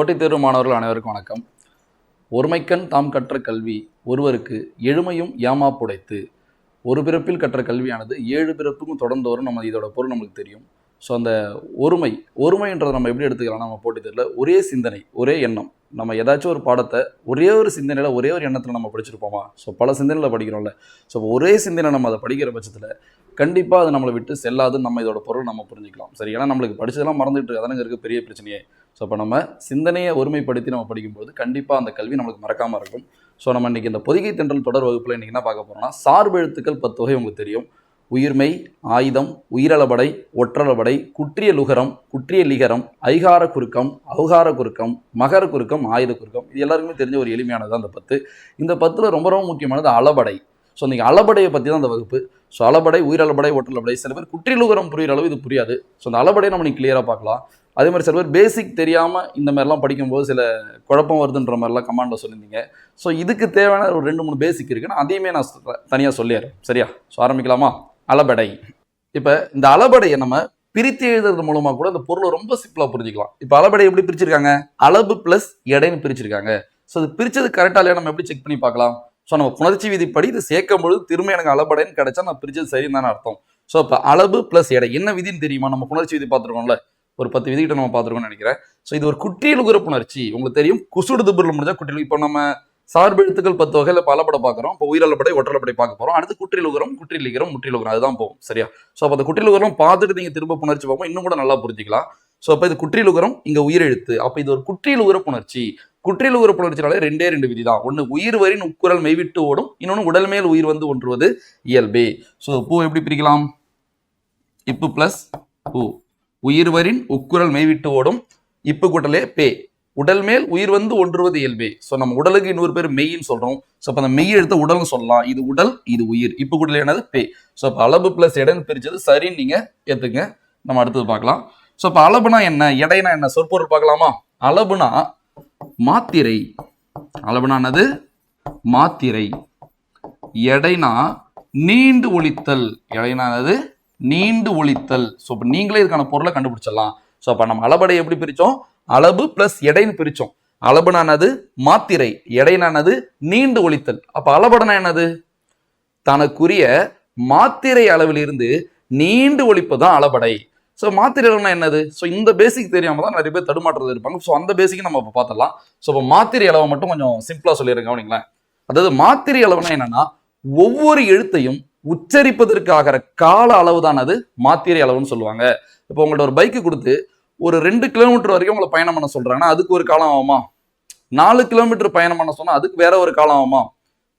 போட்டித் தேர்வு மாணவர்கள் அனைவருக்கும் வணக்கம். ஒருமைக்கண் தாம் கற்ற கல்வி ஒருவருக்கு எழுமையும் ஏமா புடைத்து. ஒரு பிறப்பில் கற்ற கல்வியானது 7 பிறப்புக்கும் தொடர்ந்து வரும். நம்ம இதோட பொருள் நமக்கு தெரியும். ஸோ அந்த ஒருமைன்றதை நம்ம எப்படி எடுத்துக்கலாம்? நம்ம போட்டித் தேர்வில் ஒரே சிந்தனை, ஒரே எண்ணம். நம்ம ஏதாச்சும் ஒரு பாடத்தை ஒரே ஒரு சிந்தனையில், ஒரே ஒரு எண்ணத்தில் நம்ம படிச்சிருப்போமா? ஸோ பல சிந்தனையில் படிக்கிறோம்ல. ஸோ ஒரே சிந்தனை நம்ம அதை படிக்கிற பட்சத்தில் கண்டிப்பாக அது நம்மளை விட்டு செல்லாதுன்னு நம்ம இதோட பொருள் நம்ம புரிஞ்சிக்கலாம். சரி, ஏன்னா நம்மளுக்கு படிச்சதெல்லாம் மறந்துட்டு அதனுங்க இருக்க பெரிய பிரச்சனையே. ஸோ அப்போ நம்ம சிந்தனையை ஒருமைப்படுத்தி நம்ம படிக்கும்போது கண்டிப்பாக அந்த கல்வி நம்மளுக்கு மறக்காமல் இருக்கும். ஸோ நம்ம இன்றைக்கி இந்த பொதிகை தென்றல் தொடர் வகுப்பில் இன்றைக்கி என்ன பார்க்க போகிறோம்னா, சார்பு எழுத்துக்கள் 10 வகை உங்களுக்கு தெரியும். உயிர்மை, ஆயுதம், உயிரளபடை, ஒற்றளபடை, குற்றிய லுகரம், குற்றிய லிகரம், ஐகார குறுக்கம், அவுகார குறுக்கம், மகர குறுக்கம், ஆயுத குறுக்கம். இது எல்லாருக்குமே தெரிஞ்ச ஒரு எளிமையானது அந்த 10. இந்த 10ல் ரொம்ப ரொம்ப முக்கியமானது அளபடை. ஸோ இன்றைக்கி அளபடையை பற்றி தான் அந்த வகுப்பு. ஸோ அளபடை, உயிரளபடை, ஒற்றளபடை. சில பேர் குற்றியலுகரம் புரிகிற அளவு இது புரியாது. ஸோ அந்த அளபடையை நம்ம நீ கிளியராக பார்க்கலாம். அதே மாதிரி சில பேர் பேசிக் தெரியாமல் இந்த மாதிரிலாம் படிக்கும்போது சில குழப்பம் வருதுன்ற மாதிரிலாம் கமாண்டில் சொல்லியிருந்தீங்க. ஸோ இதுக்கு தேவையான ஒரு 2-3 பேசிக் இருக்குன்னா அதையுமே நான் தனியாக சொல்லிடுறேன். சரியா? ஸோ ஆரம்பிக்கலாமா? அளபடை. இப்போ இந்த அளபடையை நம்ம பிரித்து எழுதுறது மூலமாக கூட இந்த பொருளை ரொம்ப சிம்பிளாக புரிஞ்சிக்கலாம். இப்போ அளபடை எப்படி பிரிச்சிருக்காங்க? அளவு ப்ளஸ் எடைன்னு பிரிச்சிருக்காங்க. ஸோ இது பிரித்தது கரெக்டாக இல்லையா நம்ம எப்படி செக் பண்ணி பார்க்கலாம்? ஸோ நம்ம புணர்ச்சி விதிப்படி இது சேர்க்கும் பொழுது திரும்ப எனக்கு அளபடைன்னு கிடைச்சா நான் பிரிச்சது சரின்னு தானே அர்த்தம். ஸோ இப்போ அளவு ப்ளஸ் எடை என்ன விதின்னு தெரியுமா? நம்ம புணர்ச்சி விதி பார்த்துருக்கோம்ல, ஒரு 10 விதிகிட்ட நம்ம பார்த்துருக்கோம்னு நினைக்கிறேன். ஸோ இது ஒரு குற்றியலுகர புணர்ச்சி. உங்களுக்கு தெரியும், குசுடு பொருள் முடிஞ்சா குற்றியல். இப்போ நம்ம சார்பு எழுத்துக்கள் 10 வகையில் இப்போ அளபடை பார்க்குறோம். இப்போ உயிரளபடை, ஒற்றளபடை பார்க்க போகிறோம். அடுத்து குற்றியலுகரம், குற்றியலிகரம், முற்றியலுகரம், அதுதான் போகும். சரியா? ஸோ அப்போ அந்த குற்றியலுகரம் பார்த்துட்டு நீங்கள் திரும்ப புணர்ச்சி பார்ப்போம், இன்னும் கூட நல்லா புரிஞ்சிக்கலாம். ஸோ அப்போ இது குற்றியலுகரம், இங்கே உயிரெழுத்து. அப்போ இது ஒரு குற்றியலுகர புணர்ச்சி. குற்றியலுகர புணர்ச்சினாலே 2 விதி தான். ஒன்று உயிர் வரின் உட்குரல் மெய்விட்டு ஓடும், இன்னொன்று உடல் மேல் உயிர் வந்து ஒன்றுவது இயல்பே. ஸோ பூ எப்படி பிரிக்கலாம்? இப்பு பிளஸ் பூ. உயிர் வரின் உட்குரல் மெய்விட்டு ஓடும், இப்பு கூட்டலே பே. உடல் மேல் உயிர் வந்து ஒன்றுவது இயல்பே. ஸோ நம்ம உடலுக்கு இன்னொரு பேர் மெய்ன்னு சொல்றோம். ஸோ அப்போ அந்த மெய் எழுத்த உடல்னு சொல்லலாம். இது உடல், இது உயிர். இப்பு கூட்டலே என்னது? பே. ஸோ அப்போ அளவு பிளஸ் எடைன்னு பிரிச்சது சரின்னு நீங்க ஏத்துங்க. நம்ம அடுத்தது பார்க்கலாம். ஸோ இப்போ அளவுனா என்ன, எடைனா என்ன, சொற்பொருள் பார்க்கலாமா? அளவுனா மாத்திரை. அளவுனா என்னது? மாத்திரை. எடைனா நீண்டு ஒழித்தல். எடைனா என்னது? நீண்டு ஒழித்தல். ஸோ இப்போ நீங்களே இதுக்கான பொருளை கண்டுபிடிச்சிடலாம். ஸோ அப்போ நம்ம அளபடை எப்படி பிரித்தோம்? அளவு பிளஸ் எடைன்னு பிரித்தோம். அளவுனா என்னது? மாத்திரை. எடைனா என்னது? நீண்டு ஒழித்தல். அப்போ அளபடனா என்னது? தனக்குரிய மாத்திரை அளவிலிருந்து நீண்டு ஒழிப்பதுதான் அளபடை. ஸோ மாத்திரை அளவுனா என்னது? ஸோ இந்த பேசிக் தெரியாம தான் நிறைய பேர் தடுமாற்றது இருப்பாங்க. ஸோ அந்த பேசிக்கு நம்ம இப்போ பார்த்துடலாம். ஸோ இப்போ மாத்திரை அளவை மட்டும் கொஞ்சம் சிம்பிளாக சொல்லிடுங்க கவனிங்களேன். அதாவது மாத்திரை அளவுனா என்னன்னா, ஒவ்வொரு எழுத்தையும் உச்சரிப்பதற்காக கால அளவு தான் அது மாத்திரை அளவுன்னு சொல்லுவாங்க. இப்போ உங்கள்ட்ட ஒரு பைக்கு கொடுத்து ஒரு 2 கிலோமீட்டர் வரைக்கும் உங்களை பயணம் பண்ண சொல்றாங்கன்னா அதுக்கு ஒரு காலம் ஆகுமா? 4 கிலோமீட்டர் பயணம் பண்ண சொன்னா அதுக்கு வேற ஒரு காலம் ஆகுமா?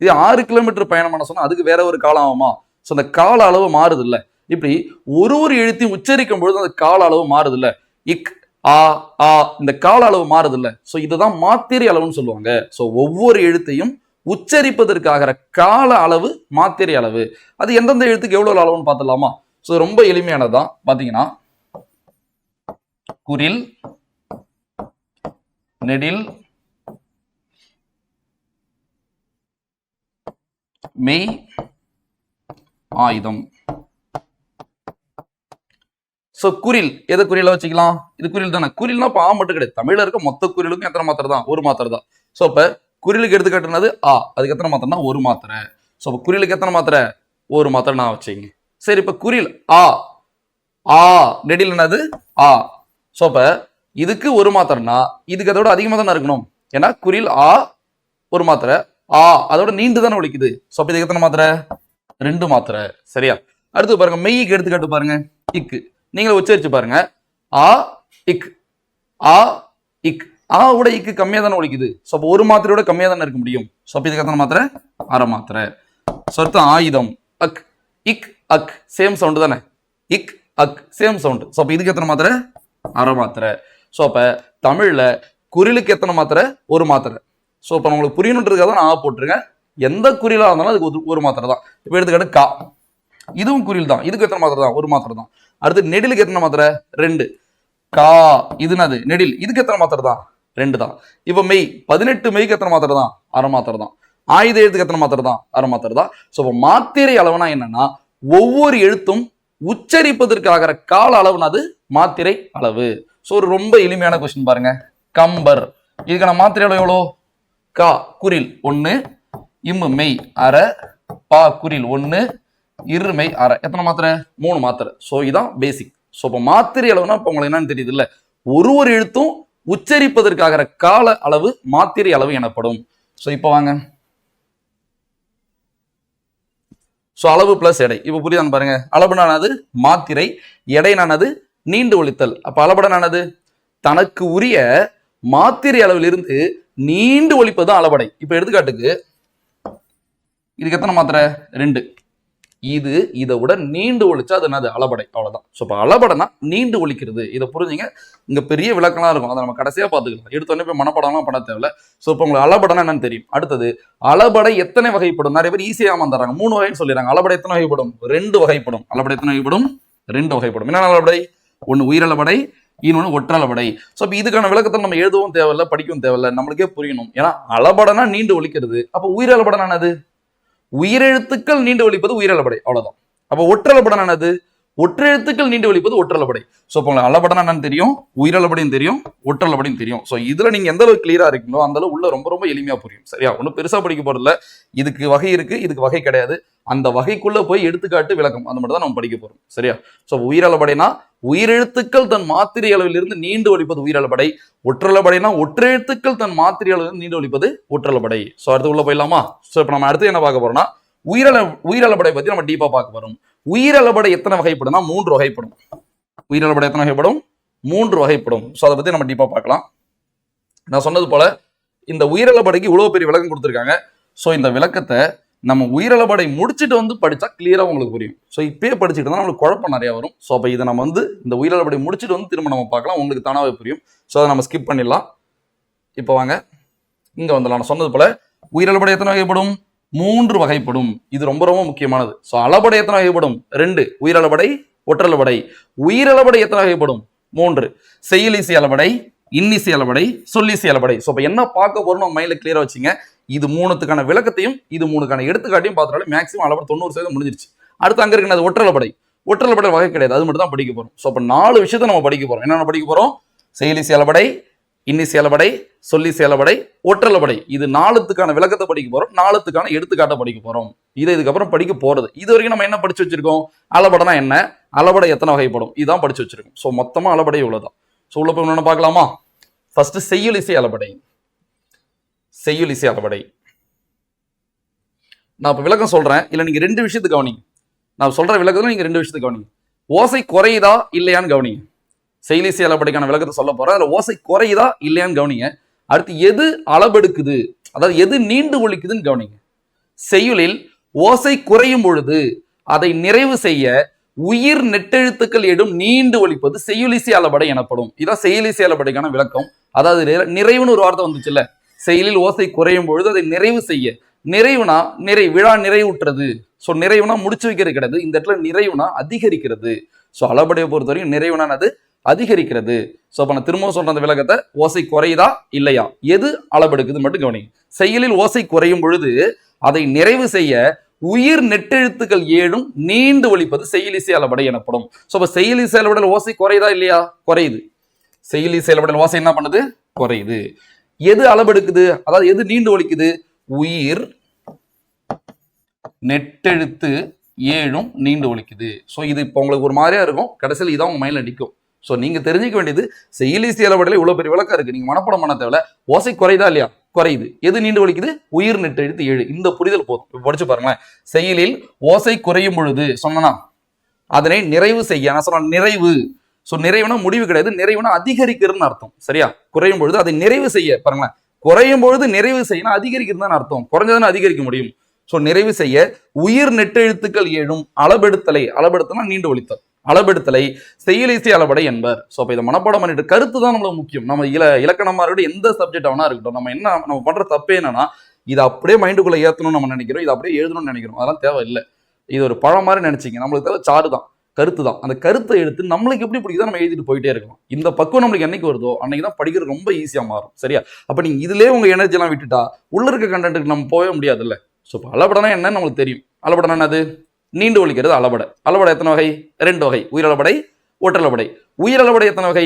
இது 6 கிலோமீட்டர் பயணம் பண்ண சொன்னா அதுக்கு வேற ஒரு காலம் ஆகுமா? ஸோ அந்த கால அளவு மாறுது இல்ல. இப்படி ஒரு எழுத்தையும் உச்சரிக்கும் பொழுது அந்த கால அளவு மாறுது இல்ல. இக், ஆ, ஆ, இந்த கால அளவு மாறுது இல்ல. ஸோ இதுதான் மாத்திரை அளவுன்னு சொல்லுவாங்க. ஸோ ஒவ்வொரு எழுத்தையும் உச்சரிப்பதற்காக கால அளவு மாத்திரை அளவு. அது எந்தெந்த எழுத்துக்கு எவ்வளவு அளவுன்னு பார்த்துடலாமா? ஸோ ரொம்ப எளிமையானதுதான். பாத்தீங்கன்னா குறில், நெடில், மெய், ஆயுதம். ஸோ குறில் எதை குறியில வச்சுக்கலாம்? இது குறில் தானே. குறில்னா இப்போ ஆ மட்டும் கிடையாது. தமிழ்ல இருக்க மொத்த குறிலுக்கும் எத்தனை மாத்திரை தான்? ஒரு மாத்திரை தான். ஸோ இப்போ குறிலுக்கு எடுத்துக்காட்டுனது ஆ, அதுக்கு எத்தனை மாத்திரைனா? ஒரு மாத்திரை. ஸோ இப்போ குறிலுக்கு எத்தனை மாத்திரை? ஒரு மாத்திரை நான் வச்சுங்க. சரி, இப்போ குறில் ஆ, ஆ, நெடில் என்னது? ஆ. ஸோ இப்போ இதுக்கு ஒரு மாத்திரைனா இதுக்கு அதோட அதிகமாக தானே இருக்கணும். ஏன்னா குறில் ஆ ஒரு மாத்திரை, ஆ அதோட நீண்டு தானே ஒழிக்குது. ஸோ அப்போ இதுக்கு எத்தனை மாத்திரை? 2 மாத்திரை. சரியா? அடுத்து பாருங்க, மெய்க்கு எடுத்துக்காட்டு பாருங்க. இக்கு நீங்களே உச்சரிச்சு பாருங்க. ஆ இக், ஆ இக். ஆவோட இக்கு கம்மியாக தானே ஒழிக்குது. ஸோ அப்போ ஒரு மாத்திரையோட கம்மியாக தானே இருக்க முடியும். ஸோ அப்போ இதுக்கு எத்தனை மாத்திரை? அரை மாத்திரை. ஸோ அடுத்து ஆயுதம். அக், இக், அக் சேம் சவுண்டு தானே. இக், அக் சேம் சவுண்டு. ஸோ அப்போ இதுக்கு எத்தனை மாத்திரை? அரை மாத்திரை. ஸோ அப்போ தமிழில் குறிலுக்கு எத்தனை மாத்திரை? ஒரு மாத்திரை. ஸோ இப்போ உங்களுக்கு புரியணுன்றதுக்காக தான் நான் போட்டிருக்கேன். எந்த குறிலாக இருந்தாலும் அதுக்கு ஒரு மாத்திரை தான். இப்போ எடுத்துக்காட்டு கா, இதுவும் குறில் தான். இதுக்கு எத்தனை மாத்திரை தான்? ஒரு மாத்திரை தான். அடுத்து நெடிலுக்கு எத்தனை மாத்திரை? 2. கா இதுனது நெடில், இதுக்கு எத்தனை மாத்திரை தான்? 2 தான். இப்போ மெய் 18 மெய்க்கு எத்தனை மாத்திரை தான்? அரை மாத்திரை தான். ஆயுத எழுத்துக்கு எத்தனை மாத்திரை தான்? அரை மாத்திரை தான். ஸோ இப்போ மாத்திரை அளவுனா என்னன்னா, ஒவ்வொரு எழுத்தும் உச்சரிப்பதற்காக கால அளவுனா அது மாத்திரை அளவு. ஸோ ஒரு ரொம்ப எளிமையான கொஸ்டின் பாருங்க. கம்பர். இதுக்கான மாத்திரை அளவு எவ்வளோ? கா குறில் 1, இம்மு மெய் அரை, பா குறில் 1, இருமை அரை. எத்தனை மாத்திரை? 3 மாத்திரை. ஸோ இதான் பேசிக். ஸோ இப்போ மாத்திரை அளவுனா இப்போ உங்களுக்கு என்னன்னு தெரியுது இல்லை, ஒரு எழுத்தும் உச்சரிப்பதற்காக கால அளவு மாத்திரை அளவு எனப்படும். ஸோ இப்போ வாங்க, ஸோ அளவு பிளஸ் எடை இப்போ புரியுதான்னு பாருங்க. அளவுனானது மாத்திரை, எடைனானது நீண்டு ஒழித்தல். அப்ப அளபடனானது தனக்கு உரிய மாத்திரை அளவிலிருந்து நீண்டு ஒழிப்பது அளபடை. இப்ப எடுத்துக்காட்டுக்கு இதுக்கு எத்தனை மாத்திரை? 2. இது இதை விட நீண்டு ஒழிச்சா அது என்னது? அளபடை. அவ்வளவுதான். ஸோ இப்போ அளபடைனா நீண்டு ஒழிக்கிறது. இதை புரிஞ்சுங்க. இங்க பெரிய விளக்கம்லாம் இருக்கும், அதை நம்ம கடைசியா பார்த்துக்கலாம். எடுத்தோடனே போய் மனப்படம்லாம் பண்ண தேவையில்ல. ஸோ இப்போ உங்களுக்கு அளபடைனா என்னன்னு தெரியும். அடுத்தது அளபடை எத்தனை வகைப்படும்? நிறைய பேர் ஈஸியாக வந்துடுறாங்க, 3 வகைன்னு சொல்லிடுறாங்க. அளபடை எத்தனை வகைப்படும்? 2 வகைப்படும். அளபடை எத்தனை வகைப்படும்? 2 வகைப்படும். என்ன அளபடை? ஒன்று உயிரளபடை, இன்னொன்று ஒற்றளபடை. ஸோ இப்போ இதுக்கான விளக்கத்தை நம்ம எழுதவும் தேவையில்லை, படிக்கவும் தேவையில்லை, நம்மளுக்கே புரியணும். ஏன்னா அளபடைனா நீண்டு ஒழிக்கிறது. அப்போ உயிரளபடைனானது உயிரெழுத்துக்கள் நீண்டு ஒழிப்பது உயிரளபடை. அவ்வளவுதான். அப்ப ஒற்றளபடைனானது ஒற்றெழுத்துக்கள் நீண்டு ஒழிப்பது ஒற்றளபடை. ஸோ இப்போ உங்களுக்கு அளபடைனா என்னன்னு தெரியும், உயிரளபடையும் தெரியும், ஒற்றளபடையும் தெரியும். ஸோ இதுல நீங்க எந்த அளவுக்கு கிளியரா இருக்கீங்களோ அந்த அளவு உள்ள ரொம்ப ரொம்ப எளிமையா புரியும். சரியா? ஒன்றும் பெருசா படிக்க போறதில்ல. இதுக்கு வகை இருக்கு, இதுக்கு வகை கிடையாது. அந்த வகைக்குள்ள போய் எடுத்துக்காட்டு விளக்கம் அது மட்டும் தான் நம்ம படிக்க போறோம். சரியா? ஸோ உயிரளபடைனா உயிரெழுத்துக்கள் தன் மாத்திரை அளவிலிருந்து நீண்டு ஒழிப்பது உயிரளபடை. ஒற்றளபடைனா ஒற்றெழுத்துக்கள் தன் மாத்திரை அளவிலிருந்து நீண்டு ஒழிப்பது ஒற்றளபடை. ஸோ அடுத்து உள்ள போயிடலாமா? ஸோ இப்போ நம்ம அடுத்து என்ன பார்க்க போறோம்னா உயிரளபடை பத்தி நம்ம டீப்பா பார்க்க போறோம். உயிரளபடை எத்தனை வகைப்படும்னா 3 வகைப்படும். உயிரளபடை எத்தனை வகைப்படும்? 3 வகைப்படும். ஸோ அதை பத்தி நம்ம டீப்பா பார்க்கலாம். நான் சொன்னது போல இந்த உயிரளபடைக்கு இவ்வளவு பெரிய விளக்கம் கொடுத்துருக்காங்க. ஸோ இந்த விளக்கத்தை நம்ம உயிரளபடை முடிச்சுட்டு வந்து படிச்சா கிளியரா உங்களுக்கு புரியும். ஸோ இப்பயே படிச்சுட்டு தான் நம்மளுக்கு குழப்பம் நிறைய வரும். ஸோ அப்போ இதை நம்ம இந்த உயிரளபடை முடிச்சுட்டு வந்து திரும்ப நம்ம பார்க்கலாம், உங்களுக்கு தானாவே புரியும். ஸோ அதை நம்ம ஸ்கிப் பண்ணிடலாம். இப்போ வாங்க இங்க வந்துடலாம். நான் சொன்னது போல உயிரளபடை எத்தனை வகைப்படும்? 3 வகைப்படும். இது ரொம்ப ரொம்ப முக்கியமானது. ஸோ அளபடை எத்தனை வகைப்படும்? 2. உயிரளபடை, ஒற்றளபடை. உயிரளபடை எத்தனை வகைப்படும்? 3. செய்யுளிசை அளபடை, இன்னிசை அளபடை, சொல்லிசை அளபடை. ஸோ இப்போ என்ன பார்க்க போறோம் நம்ம மைண்ட்ல கிளியரா வச்சுங்க. இது 3த்துக்கான விளக்கத்தையும் இது 3க்கான எடுத்துக்காட்டையும் பார்த்தாலே மேக்ஸிமம் அளபடை 90% முடிஞ்சிருச்சு. அடுத்து அங்க இருக்கிறது ஒற்றளபடை. ஒற்றளபடை வகை கிடையாது, அது மட்டும் தான் படிக்க போறோம். ஸோ இப்போ 4 விஷயத்தை நம்ம படிக்க போறோம். என்னென்ன படிக்க போறோம்? செய்யுளிசை அளபடை, இன்னிசை அளபடை, சொல்லிசை அளபடை, ஒற்றளபடை. இது 4த்துக்கான விளக்கத்தை படிக்க போறோம், 4த்துக்கான எடுத்துக்காட்டை படிக்க போறோம். இதை இதுக்கப்புறம் படிக்க போறது. இது வரைக்கும் நம்ம என்ன படிச்சு வச்சிருக்கோம்? அளபடைனா என்ன, அளபடை எத்தனை வகைப்படும், இதுதான் படிச்சு வச்சிருக்கோம். ஸோ மொத்தமா அளபடை இவ்வளவுதான். ஸோ உள்ள போய் ஒன்று பார்க்கலாமா? ஃபர்ஸ்ட் செய்யுளிசை அளபடை. செய்யுளிசை அளபடை நான் இப்ப விளக்கம் சொல்றேன், இல்ல நீங்க 2 விஷயத்துக்கு கவனிங்க. நான் சொல்ற விளக்கத்துல நீங்க 2 விஷயத்துக்கு கவனிங்க. ஓசை குறையுதா இல்லையான்னு கவனிங்க. செய்யுளிசை அளபடைக்கான விளக்கத்தை சொல்ல போறேன், அதுல ஓசை குறையுதா இல்லையான்னு கவனிங்க. அடுத்து எது அளபெடுக்குது, அதாவது எது நீண்டு ஒழிக்குதுன்னு கவனிங்க. செய்யுளில் ஓசை குறையும் பொழுது அதை நிறைவு செய்ய உயிர் நெட்டெழுத்துக்கள் எடும் நீண்டு ஒழிப்பது செய்யுளிசை அளபடை எனப்படும். இதான் செய்யுளிசை அளபடைக்கான விளக்கம். அதாவது நிறைவுன்னு ஒரு வார்த்தை வந்துச்சுல்ல, செயலில் ஓசை குறையும் பொழுது அதை நிறைவு செய்ய. நிறைவுனா விழா நிறைவுற்றது. ஸோ நிறைவுனா முடிச்சு வைக்கிறது கிடையாது, இந்த இடத்துல நிறைவுனா அதிகரிக்கிறது. ஸோ அளபடையை பொறுத்த வரைக்கும் நிறைவுனா அது அதிகரிக்கிறது. ஸோ அப்ப நான் திரும்ப சொல்ற அந்த விளக்கத்தை, ஓசை குறையுதா இல்லையா, எது அளபெடுக்குது மட்டும் கவனிங்க. செயலில் ஓசை குறையும் பொழுது அதை நிறைவு செய்ய உயிர் நெட்டெழுத்துக்கள் 7 நீண்டு ஒழிப்பது செய்யுளிசை அளபடை எனப்படும். ஸோ அப்ப செய்யுளிசை அளபடையில் ஓசை குறையுதா இல்லையா? குறையுது. செய்யுளிசை அளபடையில் ஓசை என்ன பண்ணுது? குறையுது. எது அளபெடுக்குது, அதாவது எது நீண்டு ஒழிக்குது? உயிர் நெட்டெழுத்து 7 நீண்டு ஒழிக்குது. ஸோ இது இப்போ உங்களுக்கு ஒரு மாதிரியா இருக்கும், கடைசியில் இதான் உங்க மைண்ட்ல நிற்கும். ஸோ நீங்க தெரிஞ்சுக்க வேண்டியது செய்யுளிசை அளபடையில் இவ்வளவு பெரிய விளக்கம் இருக்கு, நீங்க மனப்படம் பண்ண தேவையில்ல. ஓசை குறையுதா இல்லையா? குறையுது. எது நீண்டு ஒழிக்குது? உயிர் நெட்டெழுத்து 7. இந்த புரிதல் போதும். இப்போ படிச்சு பாருங்களேன். செயலில் ஓசை குறையும் பொழுது சொன்னா அதனை நிறைவு செய்ய. நான் சொன்ன நிறைவு. ஸோ நிறைவுனா முடிவு கிடையாது, நிறைவுனா அதிகரிக்கிறதுன்னு அர்த்தம். சரியா? குறையும் பொழுது அதை நிறைவு செய்ய. பாருங்களேன், குறையும் பொழுது நிறைவு செய்யணும், அதிகரிக்கிறது அர்த்தம். குறைஞ்சதுன்னு அதிகரிக்க முடியும். ஸோ நிறைவு செய்ய உயிர் நெட்டெழுத்துக்கள் 7 அளபெடுத்தலை. அளபெடுத்தனா நீண்டு ஒழித்தல். அளபெடுத்தலை செய்யுளிசை அளபடை என்பர். ஸோ அப்போ இதை மனப்பாடம் பண்ணிட்டு கருத்து தான் நம்மளுக்கு முக்கியம். நம்ம இலக்கணமா இருக்கட்டும், எந்த சப்ஜெக்ட் ஆனா இருக்கட்டும், நம்ம பண்ற தப்பே என்னன்னா இதை அப்படியே மைண்டுக்குள்ள ஏற்றணும்னு நம்ம நினைக்கிறோம், இதை அப்படியே எழுதணும்னு நினைக்கிறோம். அதெல்லாம் தேவையில்லை. இது ஒரு பழம் மாதிரி நினைச்சிங்க. நம்மளுக்கு தேவை சாறு தான், கருத்து தான். அந்த கருத்தை எடுத்து நம்மளுக்கு எப்படி பிடிக்குதோ நம்ம எழுதிட்டு போயிட்டே இருக்கலாம். இந்த பக்குவம் நம்மளுக்கு என்னைக்கு வருதோ அன்னைக்கு தான் படிக்கிறது ரொம்ப ஈஸியா மாறும். சரியா? அப்ப நீங்க இதுலயே உங்க எனர்ஜி எல்லாம் விட்டுட்டா உள்ள இருக்க கண்டென்ட்டுக்கு நம்ம போகவே முடியாது இல்ல. ஸோ அளபடைனா என்னன்னு நம்மளுக்கு தெரியும். அளபடைனா என்னது? நீண்டு ஒழிக்கிறது அளபடை. அளபடை எத்தனை வகை? 2 வகை, உயிரளபடை, ஒற்றளபடை. உயிரளபடை எத்தனை வகை?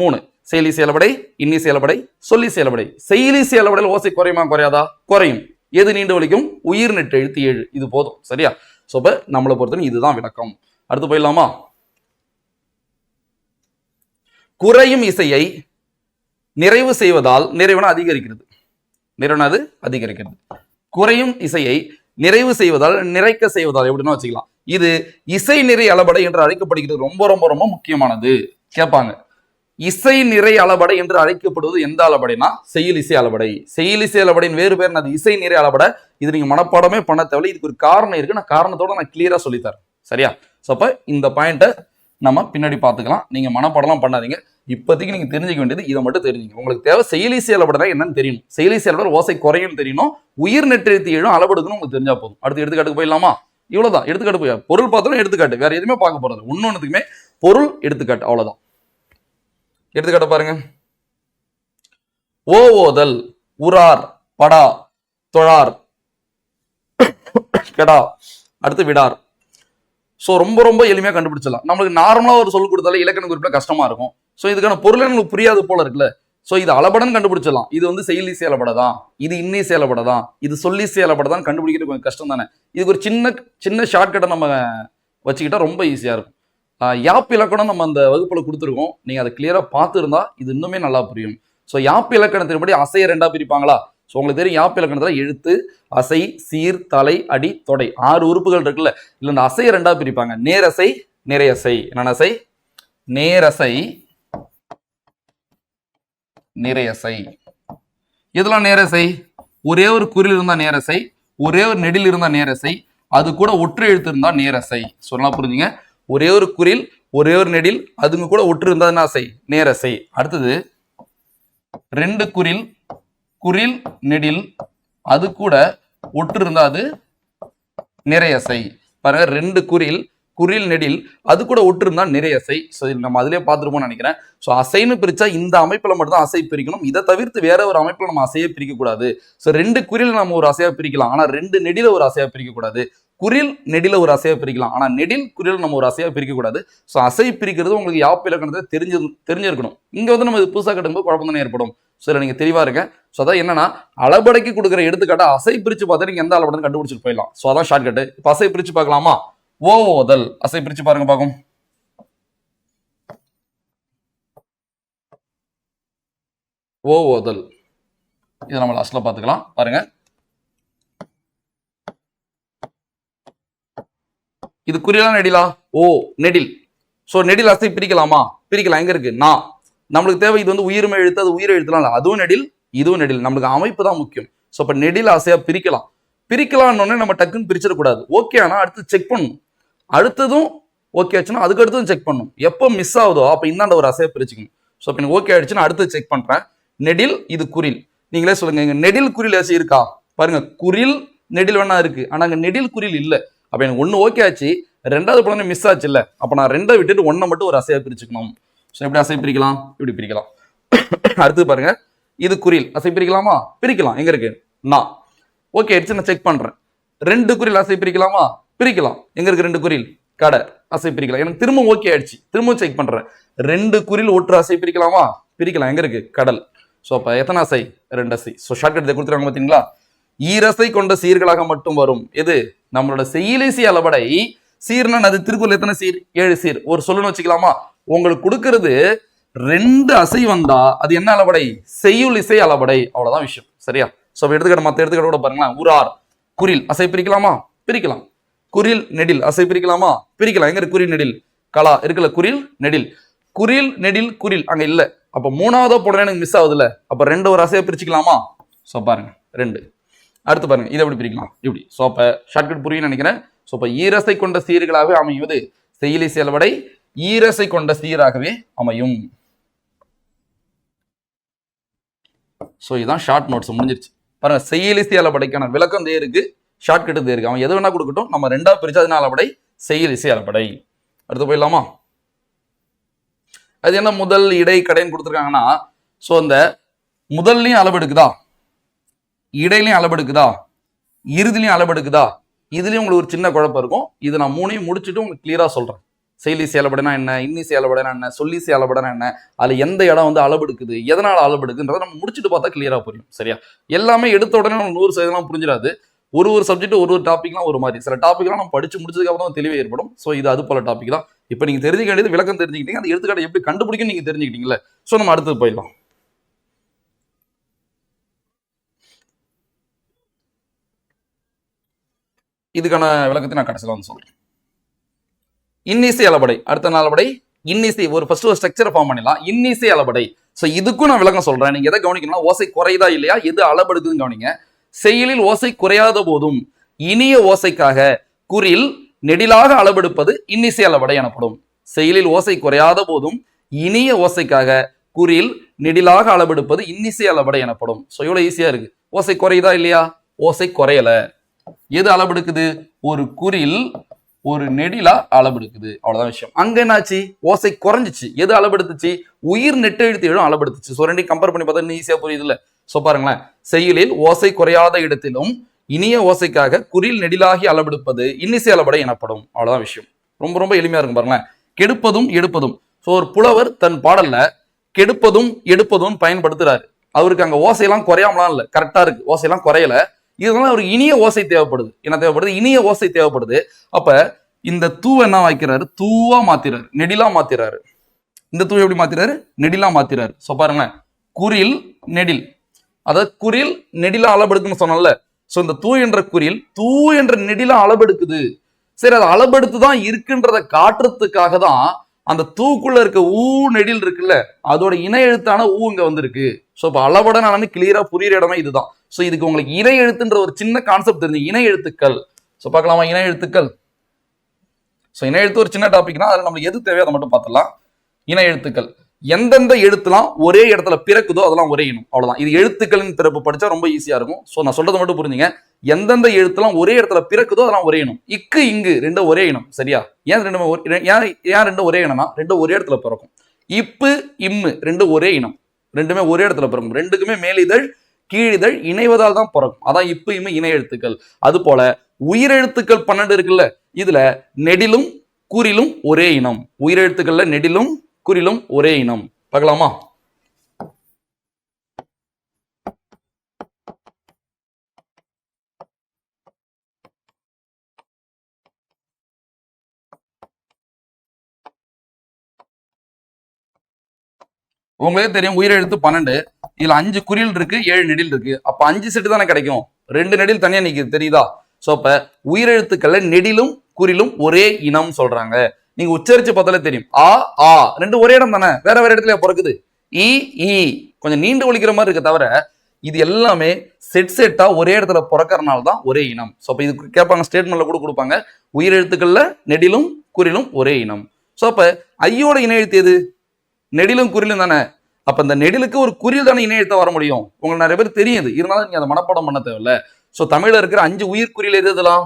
3. செயலி செயலபடை, இன்னி செயலபடை, சொல்லி செயலபடை. செயலி செயலபடையில் ஓசை குறையுமா குறையாதா? குறையும். எது நீண்டு ஒலிக்கும்? உயிர் நெட்டு எழுத்து 7. இது போதும். சரியா? சோ இப்ப நம்மளை பொறுத்தவரை இதுதான் விளக்கம். அடுத்து போயிடலாமா? குறையும் இசையை நிறைவு செய்வதால், நிறைவுனா அதிகரிக்கிறது, நிறைவுனாது அதிகரிக்கிறது. குறையும் இசையை நிறைவு செய்வதால், நிறைக்க செய்வதால் எப்படின்னா வச்சுக்கலாம். இது இசை நிறை அளபடை என்று அழைக்கப்படுகிறது. ரொம்ப ரொம்ப ரொம்ப முக்கியமானது. கேட்பாங்க, இசை நிறை அளபடை என்று அழைக்கப்படுவது எந்த அளபடைனா செய்யுள் இசை அளபடை. செய்யுள் இசை அளபடையின் வேறு பேர் அது இசை நிறை அளபடை. இது நீங்க மனப்பாடமே பண்ண தேவையில்லை. இதுக்கு ஒரு காரணம் இருக்கு. நான் காரணத்தோட நான் கிளியரா சொல்லித்தரேன். சரியா? சோ அப்ப இந்த பாயிண்ட்டை நம்ம பின்னாடி பார்த்துக்கலாம். நீங்க மனப்பாடம்லாம் பண்ணாதீங்க. இப்போதைக்கு நீங்க தெரிஞ்சுக்க வேண்டியது இதை மட்டும் தெரிஞ்சுங்க. உங்களுக்கு தேவை செயலி செயலபடை என்னன்னு தெரியணும். செயலி செயலபடை ஓசை குறையும் தெரியணும், உயிர் நெட்டெழுத்து 7 அளபெடுக்கணும் உங்களுக்கு தெரிஞ்சா போதும். அடுத்து எடுத்துக்காட்டுக்கு போயிடலாமா? இவ்வளவுதான். எடுத்துக்காட்டு போய் பொருள் பார்த்தோம், எடுத்துக்காட்டு, வேற எதுவுமே பார்க்க போறது. ஒன்னொன்னுக்குமே பொருள் எடுத்துக்காட்டு, அவ்வளவுதான். எடுத்துக்காட்டு பாருங்க. ஓ ஓதல், உரார், படா, தொழார், கெடா, அடுத்து விடார். ஸோ ரொம்ப ரொம்ப எளிமையாக கண்டுபிடிச்சிடலாம். நம்மளுக்கு நார்மலாக ஒரு சொல் கொடுத்தாலே இலக்கண குறிப்பில் கஷ்டமா இருக்கும். ஸோ இதுக்கான பொருள் எனக்கு புரியாது போல இருக்குல்ல. ஸோ இது அளபடன்னு கண்டுபிடிச்சிடலாம். இது வந்து செயலி செயலபடை தான், இது இன்னி செயலபடை தான், இது சொல்லி செயலபடை தான் கண்டுபிடிக்கிறது கொஞ்சம் கஷ்டம் தானே. இதுக்கு ஒரு சின்ன சின்ன ஷார்ட்கட்டை நம்ம வச்சுக்கிட்டா ரொம்ப ஈஸியாக இருக்கும். யாப் இலக்கணம் நம்ம அந்த வகுப்பில் கொடுத்துருக்கோம். நீங்கள் அதை கிளியராக பார்த்துருந்தா இது இன்னுமே நல்லா புரியும். ஸோ யாப் இலக்கணத்தின்படி அசையை 2ஆக பிரிப்பாங்களா? ஸோ உங்களுக்கு தெரியும், யாப் இலக்கணத்தில் எழுத்து, அசை, சீர், தலை, அடி, தொடை 6 உறுப்புகள் இருக்குல்ல. இல்லை இந்த அசையை 2ஆக பிரிப்பாங்க. நேரசை, நிறையசை. என்னென்ன அசை? நேரசை, நிறையசை. இதெல்லாம் நேரசை. ஒரே ஒரு குறில் இருந்தா நேரசை, ஒரே ஒரு நெடில் இருந்தா நேரசை, அது கூட ஒற்று எழுத்து இருந்தா நேரசை. சொல்லலாம், புரிஞ்சுங்க. ஒரே ஒரு குறில், ஒரே ஒரு நெடில், அதுங்க கூட ஒற்று இருந்தா என்ன அசை? நேரசை. அடுத்தது 2 குறில், குறில் நெடில், அது கூட ஒற்று இருந்தா அது நிறையசை. பாருங்க, 2 குறில், குறில் நெடில், அது கூட ஒற்று இருந்தா நிறையசை. ஸோ நம்ம அதிலே பார்த்துருப்போம்னு நினைக்கிறேன். ஸோ அசைன்னு பிரிச்சா இந்த அமைப்பில் மட்டும்தான் அசை பிரிக்கணும். இதை தவிர்த்து வேற ஒரு அமைப்பில் நம்ம அசையை பிரிக்க கூடாது. ஸோ 2 குறில் நம்ம ஒரு அசையா பிரிக்கலாம், ஆனா 2 நெடில ஒரு அசையா பிரிக்க கூடாது. குறில் நெடில ஒரு அசையா பிரிக்கலாம், ஆனா நெடில் குறில் நம்ம ஒரு அசையா பிரிக்க கூடாது. ஸோ அசை பிரிக்கிறது உங்களுக்கு யாப் இலக்கணத்தை தெரிஞ்சிருக்கணும். இங்க வந்து நம்ம புதுசாக கட்டும்போது குழப்பம் தானே ஏற்படும். ஸோ நீங்க தெளிவா இருக்க. ஸோ அதான் என்னன்னா, அளபடைக்கு கொடுக்குற எடுத்துக்காட்டா அசை பிரிச்சு பார்த்தா நீங்க எந்த அளபடை கண்டுபிடிச்சிட்டு போயிடலாம். ஸோ அதான் ஷார்ட் கட்டு. இப்போ அசை பிரிச்சு பார்க்கலாமா? ஓ ஓதல், அசை பிரிச்சு பாருங்க பார்க்கும். ஓ ஓதல், இதை நம்ம லாஸ்ட்ல பார்த்துக்கலாம். பாருங்க, இது குறியலா நெடிலா? ஓ நெடில். ஸோ நெடில் அசை பிரிக்கலாமா? பிரிக்கலாம். எங்க இருக்கு? நான். நம்மளுக்கு தேவை இது வந்து உயிர்மை எழுத்து, அது உயிர் எழுத்துலாம் இல்லை. அதுவும் நெடில், இதுவும் நெடில். நம்மளுக்கு அமைப்பு தான் முக்கியம். ஸோ இப்போ நெடில் அசையா பிரிக்கலாம். பிரிக்கலாம்னு நம்ம டக்குன்னு பிரிச்சிடக்கூடாது. ஓகே, ஆனால் அடுத்து செக் பண்ணணும். அடுத்ததும் ஓகே ஆச்சுன்னா அதுக்கு அடுத்ததும் செக் பண்ணணும். எப்போ மிஸ் ஆகுதோ அப்போ இந்தாண்ட ஒரு அசையை பிரிச்சுக்கணும். ஸோ இப்போ எனக்கு ஓகே ஆயிடுச்சுன்னா அடுத்து செக் பண்றேன். நெடில், இது குறில். நீங்களே சொல்லுங்க, இங்க நெடில் குறில் அசை இருக்கா? பாருங்க, குறில் நெடில் வேணா இருக்கு, ஆனா அங்க நெடில் குறில் இல்லை. அப்ப எனக்கு 1 ஓகே ஆச்சு, 2வது படம் மிஸ் ஆச்சு இல்ல. அப்ப நான் 2 விட்டுட்டு 1 மட்டும் ஒரு அசையா பிரிச்சுக்கணும். ஸோ எப்படி அசை பிரிக்கலாம்? இப்படி பிரிக்கலாம். அடுத்து பாருங்க, இது குறில் அசை பிரிக்கலாமா? பிரிக்கலாம். எங்க இருக்கு? நான். ஓகே ஆயிடுச்சு, நான் செக் பண்றேன். 2 குறில் அசை பிரிக்கலாமா? பிரிக்கலாம். எங்க இருக்கு 2 குறில்? கடை அசை பிரிக்கலாம். எனக்கு திரும்ப ஓகே ஆயிடுச்சு, திரும்ப செக் பண்றேன். 2 குறில் ஒற்று அசை பிரிக்கலாமா? பிரிக்கலாம். எங்க இருக்கு? கடல். ஸோ அப்ப எத்தனை அசை? 2 அசை. ஸோ ஷார்ட்கட் கொடுத்துருக்காங்க பார்த்தீங்களா? ஈரசை கொண்ட சீர்களாக மட்டும் வரும். எது? நம்மளோட செய்யுளிசை அளபடை. சீர்னா அது திருக்குறள் எத்தனை சீர்? 7 சீர். ஒரு சொல்லுன்னு வச்சுக்கலாமா? உங்களுக்கு கொடுக்கறது 2 அசை வந்தா அது என்ன அளபடை? செய்யுளிசை அளபடை. அவ்வளவுதான் விஷயம். சரியா? ஸோ எடுத்துக்கிட்ட மற்ற எடுத்துக்கிட்ட கூட பாருங்களேன். உரார், குறில் அசை பிரிக்கலாமா? பிரிக்கலாம். குறில் நெடில் அசை பிரிக்கலாமா? பிரிக்கலாம். எங்க இருக்கு குறில் நெடில்? கலா இருக்குல்ல, குறில் நெடில். குறில் நெடில் குறில் அங்க இல்ல. அப்ப 3ஆவதா போடுறேன், எனக்கு மிஸ் ஆகுதுல்ல. அப்ப 2 ஒரு அசையை பிரிச்சுக்கலாமா? ஸோ பாருங்க 2. அடுத்து பாருங்க, இதை எப்படி பிரிக்கலாம்? இப்படி. ஸோ அப்ப ஷார்ட்கட் புரியும் நினைக்கிறேன். ஸோ இப்ப ஈரசை கொண்ட சீர்களாகவே அமைவது செய்யுளிசை அளபடை. ஈரசை கொண்ட சீராகவே அமையும். ஸோ இதுதான் ஷார்ட் நோட்ஸ், முடிஞ்சிருச்சு. பாருங்க, செய்யுளிசை அளபடைக்கான விளக்கம் தே இருக்கு, ஷார்ட்கட் தே இருக்கு. அவன் எது வேணா கொடுக்கட்டும், நம்ம 2ஆ பிரிச்சா அதனால அளபடை செய்யுளிசை அளபடை. அடுத்து போயிடலாமா? அது என்ன முதல் இடை கடைன்னு கொடுத்துருக்காங்கன்னா, ஸோ அந்த முதல்லையும் அளவெடுக்குதா, இடையிலையும் அளவெடுக்குதா, இறுதிலையும் அளவெடுக்குதா, இதுலயும் உங்களுக்கு ஒரு சின்ன குழப்பம் இருக்கும். இது நான் 3ஐயும் முடிச்சுட்டு உங்களுக்கு கிளியரா சொல்றேன். செயலிசை அளபடைனா என்ன, இன்னிசை அளபடைனா என்ன, சொல்லிசை அளபடைனா என்ன, அதுல எந்த இடம் வந்து அளபெடுக்குது, எதனால அளபெடுக்குன்றதை நம்ம முடிச்சுட்டு பார்த்தா கிளியரா புரியும். சரியா? எல்லாமே எடுத்த உடனே நம்ம 100% புரிஞ்சிடாது. ஒரு சப்ஜெக்ட் ஒரு டாபிக்லாம் ஒரு மாதிரி, சில டாபிக்லாம் நம்ம படிச்சு முடிச்சதுக்கு அப்புறம் தெளிவே ஏற்படும். ஸோ இது அது போல டாபிக் தான். இப்போ நீங்க தெரிஞ்சுக்க வேண்டியது விளக்கம் தெரிஞ்சுக்கிட்டீங்க, அந்த எடுத்துக்காட்டை எப்படி கண்டுபிடிக்கும் நீங்க தெரிஞ்சுக்கிட்டீங்களா? ஸோ நம்ம அடுத்தது போயிடலாம். இதுக்கான விளக்கத்தை நான் கடைசியில் வந்து சொல்றேன். இன்னிசை அளபடை, அடுத்த அளபடை இன்னிசை. ஒரு ஃபர்ஸ்ட் ஒரு ஸ்ட்ரக்சரை ஃபார்ம் பண்ணிடலாம். இன்னிசை அளபடை. ஸோ இதுக்கும் நான் விளக்கம் சொல்றேன். நீங்க எதை கவனிக்கணும்னா, ஓசை குறையுதா இல்லையா, எது அளபெடுக்குதுன்னு கவனிங்க. செயலில் ஓசை குறையாத போதும் இனிய ஓசைக்காக குறில் நெடிலாக அளபெடுப்பது இன்னிசை அளபடை எனப்படும். செயலில் ஓசை குறையாத போதும் இனிய ஓசைக்காக குறில் நெடிலாக அளபெடுப்பது இன்னிசை அளபடை எனப்படும். ஸோ எவ்வளவு ஈஸியா இருக்கு. ஓசை குறையுதா இல்லையா, ஓசை குறையல, எது அளபெடுக்குது, ஒரு குறில் ஒரு நெடிலா அளபெடுக்குது. அவ்வளவுதான் விஷயம். அங்க என்னாச்சு, ஓசை குறைஞ்சிச்சு, எது அளபெடுத்துச்சு, உயிர் நெட்டெழுத்து எழும் அளபெடுத்துச்சு. ஸோ ரெண்டையும் கம்பேர் பண்ணி பார்த்தா இன்னும் ஈஸியா புரியுது இல்ல. ஸோ பாருங்களேன், செயலில் ஓசை குறையாத இடத்திலும் இனிய ஓசைக்காக குறில் நெடிலாகி அளபெடுப்பது இன்னிசை அளபடை எனப்படும். அவ்வளவுதான் விஷயம். ரொம்ப ரொம்ப எளிமையா இருக்கும் பாருங்களேன். கெடுப்பதும் எடுப்பதும். ஸோ ஒரு புலவர் தன் பாடல்ல கெடுப்பதும் எடுப்பதும் பயன்படுத்துறாரு. அவருக்கு அங்க ஓசையெல்லாம் குறையாமலாம் இல்லை, கரெக்டா இருக்கு, ஓசையெல்லாம் குறையல. இதனால அவருக்கு இனிய ஓசை தேவைப்படுது. என்ன தேவைப்படுது, இனிய ஓசை தேவைப்படுது. அப்ப இந்த தூ என்ன வைக்கிறாரு, தூவா மாத்திராரு, நெடிலா மாத்திராரு. இந்த தூ எப்படி மாத்திராரு, நெடிலா மாத்திராரு. ஸோ பாருங்களேன், குறில் நெடில், அதாவது குறில் நெடிலா அளபெடுக்குன்னு சொன்னல. ஸோ இந்த தூ என்ற குறில் தூ என்ற நெடிலா அளபெடுக்குது. சரி, அது அளபெடுத்துதான் இருக்குன்றதை காட்டுறதுக்காக தான் அந்த தூக்குள்ள இருக்க ஊ நெடில் இருக்குல்ல, அதோட இணை எழுத்தான ஊ இங்க வந்திருக்கு. ஸோ இப்போ அளபடனால கிளியரா புரியுற இடமே இதுதான். ஸோ இதுக்கு உங்களுக்கு இணை எழுத்துன்ற ஒரு சின்ன கான்செப்ட் தெரிஞ்சு, இணை எழுத்துக்கள். ஸோ பார்க்கலாமா, இணை எழுத்துக்கள். ஸோ இணை எழுத்து ஒரு சின்ன டாபிக் தான், அதில் நம்மளுக்கு எது தேவையோ அதை மட்டும் பார்த்துடலாம். இணை எழுத்துக்கள் எந்தெந்த எழுத்துலாம் ஒரே இடத்துல பிறக்குதோ அதெல்லாம் ஒரே இனம். அவ்வளவுதான். இது எழுத்துக்களின் பிறப்பு படிச்சா ரொம்ப ஈஸியா இருக்கும். ஸோ நான் சொல்றதை மட்டும் புரிஞ்சுங்க. எந்தெந்த எழுத்துலாம் ஒரே இடத்துல பிறக்குதோ அதெல்லாம் ஒரே இனம். இக்கு இங்கு ரெண்டும் ஒரே இனம். சரியா? ஏன் ரெண்டும் ஒரே இனம்னா, ரெண்டும் ஒரே இடத்துல பிறக்கும். இப்பு இம்மு ரெண்டும் ஒரே இனம், ரெண்டுமே ஒரே இடத்துல பிறக்கும். ரெண்டுக்குமே மேலிதழ் கீழிதழ் இணைவதால் தான் பிறக்கும். அதான் இப்பு இம்மு இணை எழுத்துக்கள். அது போல உயிரெழுத்துக்கள் 12 இருக்குல்ல, இதுல நெடிலும் குறிலும் ஒரே இனம். உயிரெழுத்துக்கள்ல நெடிலும் குறிலும் ஒரே இனம். பார்க்கலாமா? உங்களுக்கு தெரியும், உயிரெழுத்து 12, இதுல 5 குறில் இருக்கு, 7 நெடில் இருக்கு. அப்ப 5 செட்டு தானே கிடைக்கும், 2 நெடில் தனியா நிக்குது, தெரியுதா? சோ அப்ப உயிரெழுத்துக்கள்ல நெடிலும் குறிலும் ஒரே இனம் சொல்றாங்க. நீங்க உச்சரிச்சு பார்த்தாலே தெரியும், ஆ ஆ ரெண்டு ஒரே இடம் தானே, வேற வேற இடத்துல பிறக்குது. இ ஈ கொஞ்சம் நீண்டு ஒழிக்கிற மாதிரி இருக்கு, தவிர இது எல்லாமே செட்டா ஒரே இடத்துல பிறக்கறனால தான் ஒரே இனம். ஸோ அப்போ இதுக்கு கேட்பாங்க, ஸ்டேட்மெண்ட்ல கூட கொடுப்பாங்க, உயிரெழுத்துக்கள்ல நெடிலும் குறிலும் ஒரே இனம். ஸோ அப்ப ஐயோட இணை எழுத்து எது, நெடிலும் குறிலும் தானே. அப்ப இந்த நெடிலுக்கு ஒரு குறில் தானே இணை எழுத்த வர முடியும். உங்களுக்கு நிறைய பேர் தெரியுது, இருந்தாலும் நீங்க அதை மனப்பாடம் பண்ண தேவையில்ல. ஸோ தமிழ்ல இருக்கிற 5 உயிர் குறில் எது இதெல்லாம்,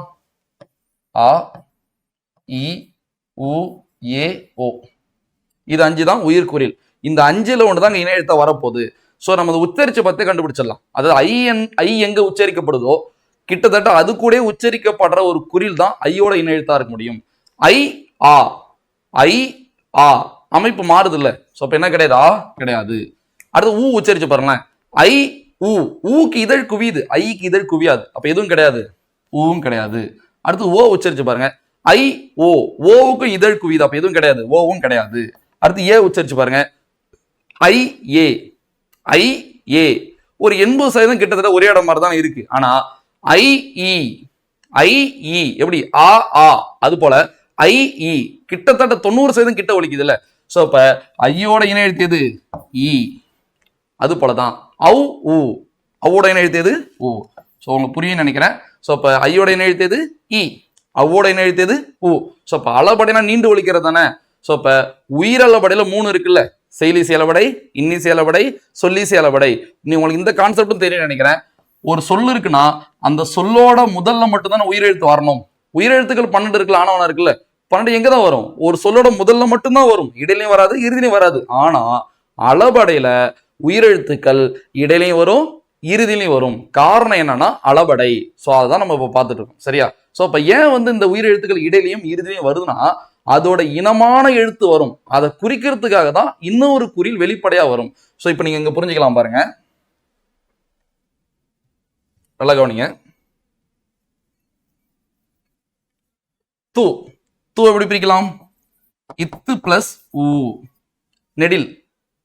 ஆ இ உ ஏ ஓ, இது 5 தான் உயிர் குறில். இந்த 5ல ஒன்று தான் இணை எழுத்த வரப்போகுது. ஸோ நம்ம உச்சரிச்ச பத்தி கண்டுபிடிச்சிடலாம். அதாவது ஐ எங்க உச்சரிக்கப்படுதோ கிட்டத்தட்ட அது கூட உச்சரிக்கப்படுற ஒரு குறில் தான் ஐயோட இணை எழுத்தா இருக்க முடியும். ஐ ஆ, ஐ ஆ அமைப்பு மாறுது இல்ல. ஸோ அப்ப என்ன கிடையாது, ஆ கிடையாது. அடுத்து ஊ உச்சரிச்சு பாருங்களேன், ஐ ஊ, ஊக்கு இதழ் குவியுது, ஐக்கு இதழ் குவியாது, அப்ப எதுவும் கிடையாது, ஊவும் கிடையாது. அடுத்து ஓ உச்சரிச்சு பாருங்க, ஐ ஓ, ஓவுக்கும் இதழ் குவியுது, அப்ப எதுவும் கிடையாது, ஓவும் கிடையாது. அடுத்து ஏ உச்சரிச்சு பாருங்க, ஐ ஏ, ஐ ஏ ஒரு 80% கிட்டத்தட்ட ஒரே இடம் மாதிரி தான் இருக்கு. ஆனா ஐ இ, ஐ இ எப்படி ஆ ஆ, அது போல ஐ இ கிட்டத்தட்ட 90% கிட்ட ஒலிக்குது இல்ல. சோ அப்ப ஐயோட இணை எழுத்து எது, இ. அது போலதான் ஔ ஊ, அவோட இணை எழுத்து எது, ஊ. சோ உங்களுக்கு புரியும் நினைக்கிறேன். சோ அப்ப ஐயோட இணை எழுத்து எது, இ. அவோட இணை எழுத்து எது, ஊ. சோ அப்ப அளபடைனா நீண்டு ஒலிக்கிறது தானே. சோ அப்ப உயிரளபடையில 3 இருக்குல்ல, செயலிசை அளபடை, இன்னிசை அளபடை, சொல்லிசை அளபடை. நீ உங்களுக்கு இந்த கான்செப்டும் தெரியும் நினைக்கிறேன். ஒரு சொல் இருக்குன்னா அந்த சொல்லோட முதல்ல மட்டும் தானே உயிரெழுத்து வரணும். உயிரெழுத்துக்கள் 12 இருக்குல்ல, ஆனவனா இருக்குல்ல, 12 எங்க தான் வரும், ஒரு சொல்லோட முதல்ல மட்டும்தான் வரும், இடையிலையும் வராது, இறுதியிலையும் வராது. ஆனா அளபடையில உயிரெழுத்துக்கள் இடையிலையும் வரும், இறுதியிலையும் வரும். காரணம் என்னன்னா அளபடை. சோ அதான் நம்ம இப்ப பார்த்துட்டு இருக்கோம். சரியா? சோ அப்ப ஏன் இந்த உயிரெழுத்துக்கள் இடையிலையும் இறுதியிலையும் வருதுன்னா, அதோட இனமான எழுத்து வரும். அதை குறிக்கிறதுக்காக தான் இன்னொரு குறில் வெளிப்படையா வரும். ஸோ இப்போ நீங்க இங்க புரிஞ்சுக்கலாம் பாருங்க, நல்லா கவனிங்க. தூ தூ எப்படி பிரிக்கலாம்? இத்து பிளஸ் ஊ, நெடில்.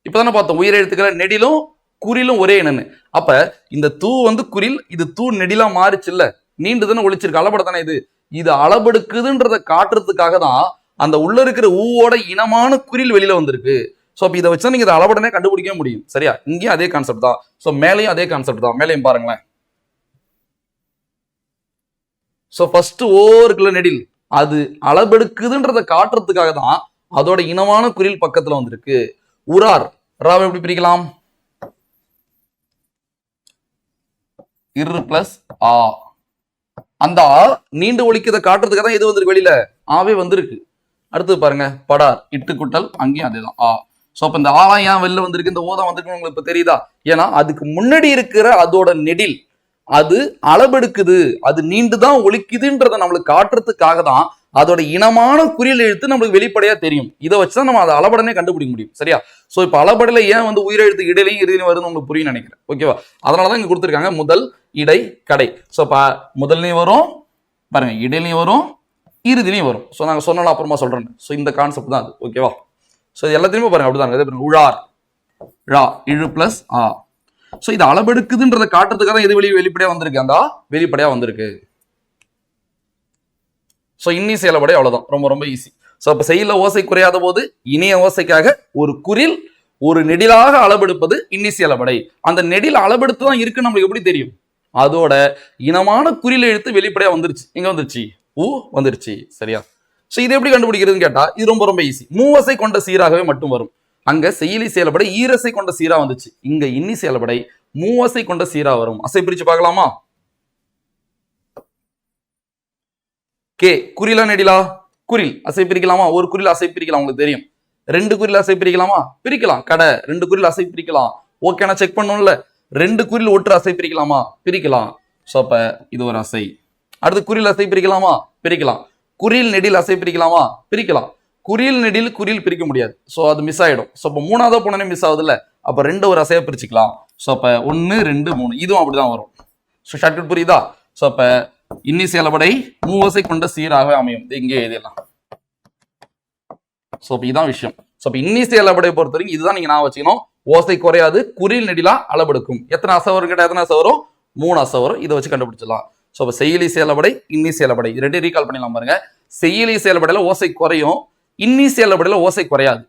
இப்பதானே பார்த்தோம் உயிர் எழுத்துக்களை நெடிலும் குறிலும் ஒரே என்னன்னு. அப்ப இந்த தூ குறில், இது தூ நெடிலா மாறிச்சு இல்ல, நீண்டுதானே ஒழிச்சிருக்கு, அளபடத்தானே இது. இது அளபெடுக்குதுன்றதை காட்டுறதுக்காக தான் அந்த உள்ள இருக்கிற ஊவோட இனமான குறில் வெளியில வந்திருக்கு. ஸோ அப்ப இதை வச்சா நீங்க இதை அளபடனே கண்டுபிடிக்க முடியும். சரியா? இங்கேயும் அதே கான்செப்ட் தான். ஸோ மேலையும் அதே கான்செப்ட் தான். மேலையும் பாருங்களேன். ஸோ ஃபர்ஸ்ட் ஓ இருக்குல்ல நெடில், அது அளபெடுக்குதுன்றதை காட்டுறதுக்காக தான் அதோட இனமான குறில் பக்கத்துல வந்திருக்கு. உரார், ராவை எப்படி பிரிக்கலாம்? இரு பிளஸ் ஆ. அந்த ஆ நீண்டு ஒழிக்கதை காட்டுறதுக்காக தான் எது வந்திருக்கு வெளியில, ஆவே வந்திருக்கு. அடுத்தது பாருங்க, படார், இட்டு குட்டல், அங்கேயும் அதேதான் ஆ. சோ அப்ப இந்த ஆலாம் ஏன் வெளில வந்திருக்கு, இந்த ஓதான் வந்திருக்கு உங்களுக்கு இப்ப தெரியுதா? ஏன்னா அதுக்கு முன்னாடி இருக்கிற அதோட நெடில் அது அளபெடுக்குது, அது நீண்டுதான் ஒழிக்குதுன்றதை நம்மளுக்கு காட்டுறதுக்காக தான் அதோட இனமான குறியல் எழுத்து நம்மளுக்கு வெளிப்படையா தெரியும். இதை வச்சுதான் நம்ம அதை அளபடனே கண்டுபிடிக்க முடியும். சரியா? சோ இப்ப அளபடல ஏன் உயிரெழுத்து இடையிலையும் இறுதியிலும் வருதுன்னு உங்களுக்கு புரியும் நினைக்கிறேன். ஓகேவா? அதனாலதான் இங்க கொடுத்துருக்காங்க முதல், இடை, கடை. சோ முதல்லையும் வரும் பாருங்க, இடையிலையும் வரும், இறுதியிலையும் வரும். ஸோ நாங்கள் சொன்னாலும் அப்புறமா சொல்றேன். ஸோ இந்த கான்செப்ட் தான் அது. ஓகேவா? ஸோ இது எல்லாத்தையுமே பாருங்க அப்படிதான். உழார், ழா, இழு பிளஸ் ஆ. ஸோ இது அளபெடுக்குதுன்றதை காட்டுறதுக்காக தான் எது வெளிப்படையா வந்திருக்கு, அந்த வெளிப்படையா வந்திருக்கு. ஸோ இன்னி செயலபடை அவ்வளவுதான், ரொம்ப ரொம்ப ஈஸி. ஸோ அப்ப செய்யல ஓசை குறையாத போது இனிய ஓசைக்காக ஒரு குறில் ஒரு நெடிலாக அளபெடுப்பது இன்னி செயலபடை. அந்த நெடில் அளபெடுத்து தான் இருக்கு நம்மளுக்கு எப்படி தெரியும்? அதோட இனமான குறில் எழுத்து வெளிப்படையா வந்துருச்சு. எங்க வந்துருச்சு? ஊ வந்துருச்சு. சரியா? ஸோ இது எப்படி கண்டுபிடிக்கிறதுன்னு கேட்டா இது ரொம்ப ரொம்ப ஈஸி. மூவசை கொண்ட சீராகவே மட்டும் வரும். அங்க செய்யலி செயலபடை ஈரசை கொண்ட சீரா வந்துச்சு. இங்க இன்னி செயலபடை மூவசை கொண்ட சீரா வரும். அசை பிரிச்சு பார்க்கலாமா? கே குறிலா நெடிலா? குறில். அசை பிரிக்கலாமா? ஒரு குறில் அசை பிரிக்கலாம், உங்களுக்கு தெரியும். ரெண்டு குறில் அசை பிரிக்கலாமா? பிரிக்கலாம். கடை ரெண்டு குறில் அசை பிரிக்கலாம். ஓகேனா செக் பண்ணணும்ல. ரெண்டு குறில் ஒற்று அசை பிரிக்கலாமா? பிரிக்கலாம். ஸோ அப்ப இது ஒரு அசை. அடுத்து குறில் அசை பிரிக்கலாமா? பிரிக்கலாம். குறில் நெடில் அசை பிரிக்கலாமா? பிரிக்கலாம். குறில் நெடில் குறில் பிரிக்க முடியாது. ஸோ அது மிஸ் ஆயிடும். ஸோ அப்போ மூணாவது போனே மிஸ் ஆகுது இல்ல, அப்ப ரெண்டு ஒரு அசையா பிரிச்சுக்கலாம். ஸோ அப்ப 1 2 3 இதுவும் அப்படிதான் வரும். ஸோ ஷார்ட்கட் புரியுதா? ஸோ அப்ப இன்னி செயலபடை மூவசை கொண்ட சீராக அமையும். இங்கே எழுதிடலாம். ஸோ இதான் விஷயம். ஸோ இன்னி செயலபடை பொறுத்த வரைக்கும் இதுதான் நீங்க நான் வச்சுக்கணும். ஓசை குறையாது, குறில் நெடிலா அளபெடுக்கும். எத்தனை அசை வரும் கேட்டா எத்தனை அசை வரும்? 3 அசை வரும். இதை வச்சு கண்டுபிடிச்சிடலாம். ஸோ அப்ப செய்யலி செயலபடை இன்னி செயலபடை ரெண்டு ரீகால் பண்ணிடலாம் பாருங்க. செய்யலி செயலபடையில ஓசை குறையும், இன்னி செயலபடையில ஓசை குறையாது.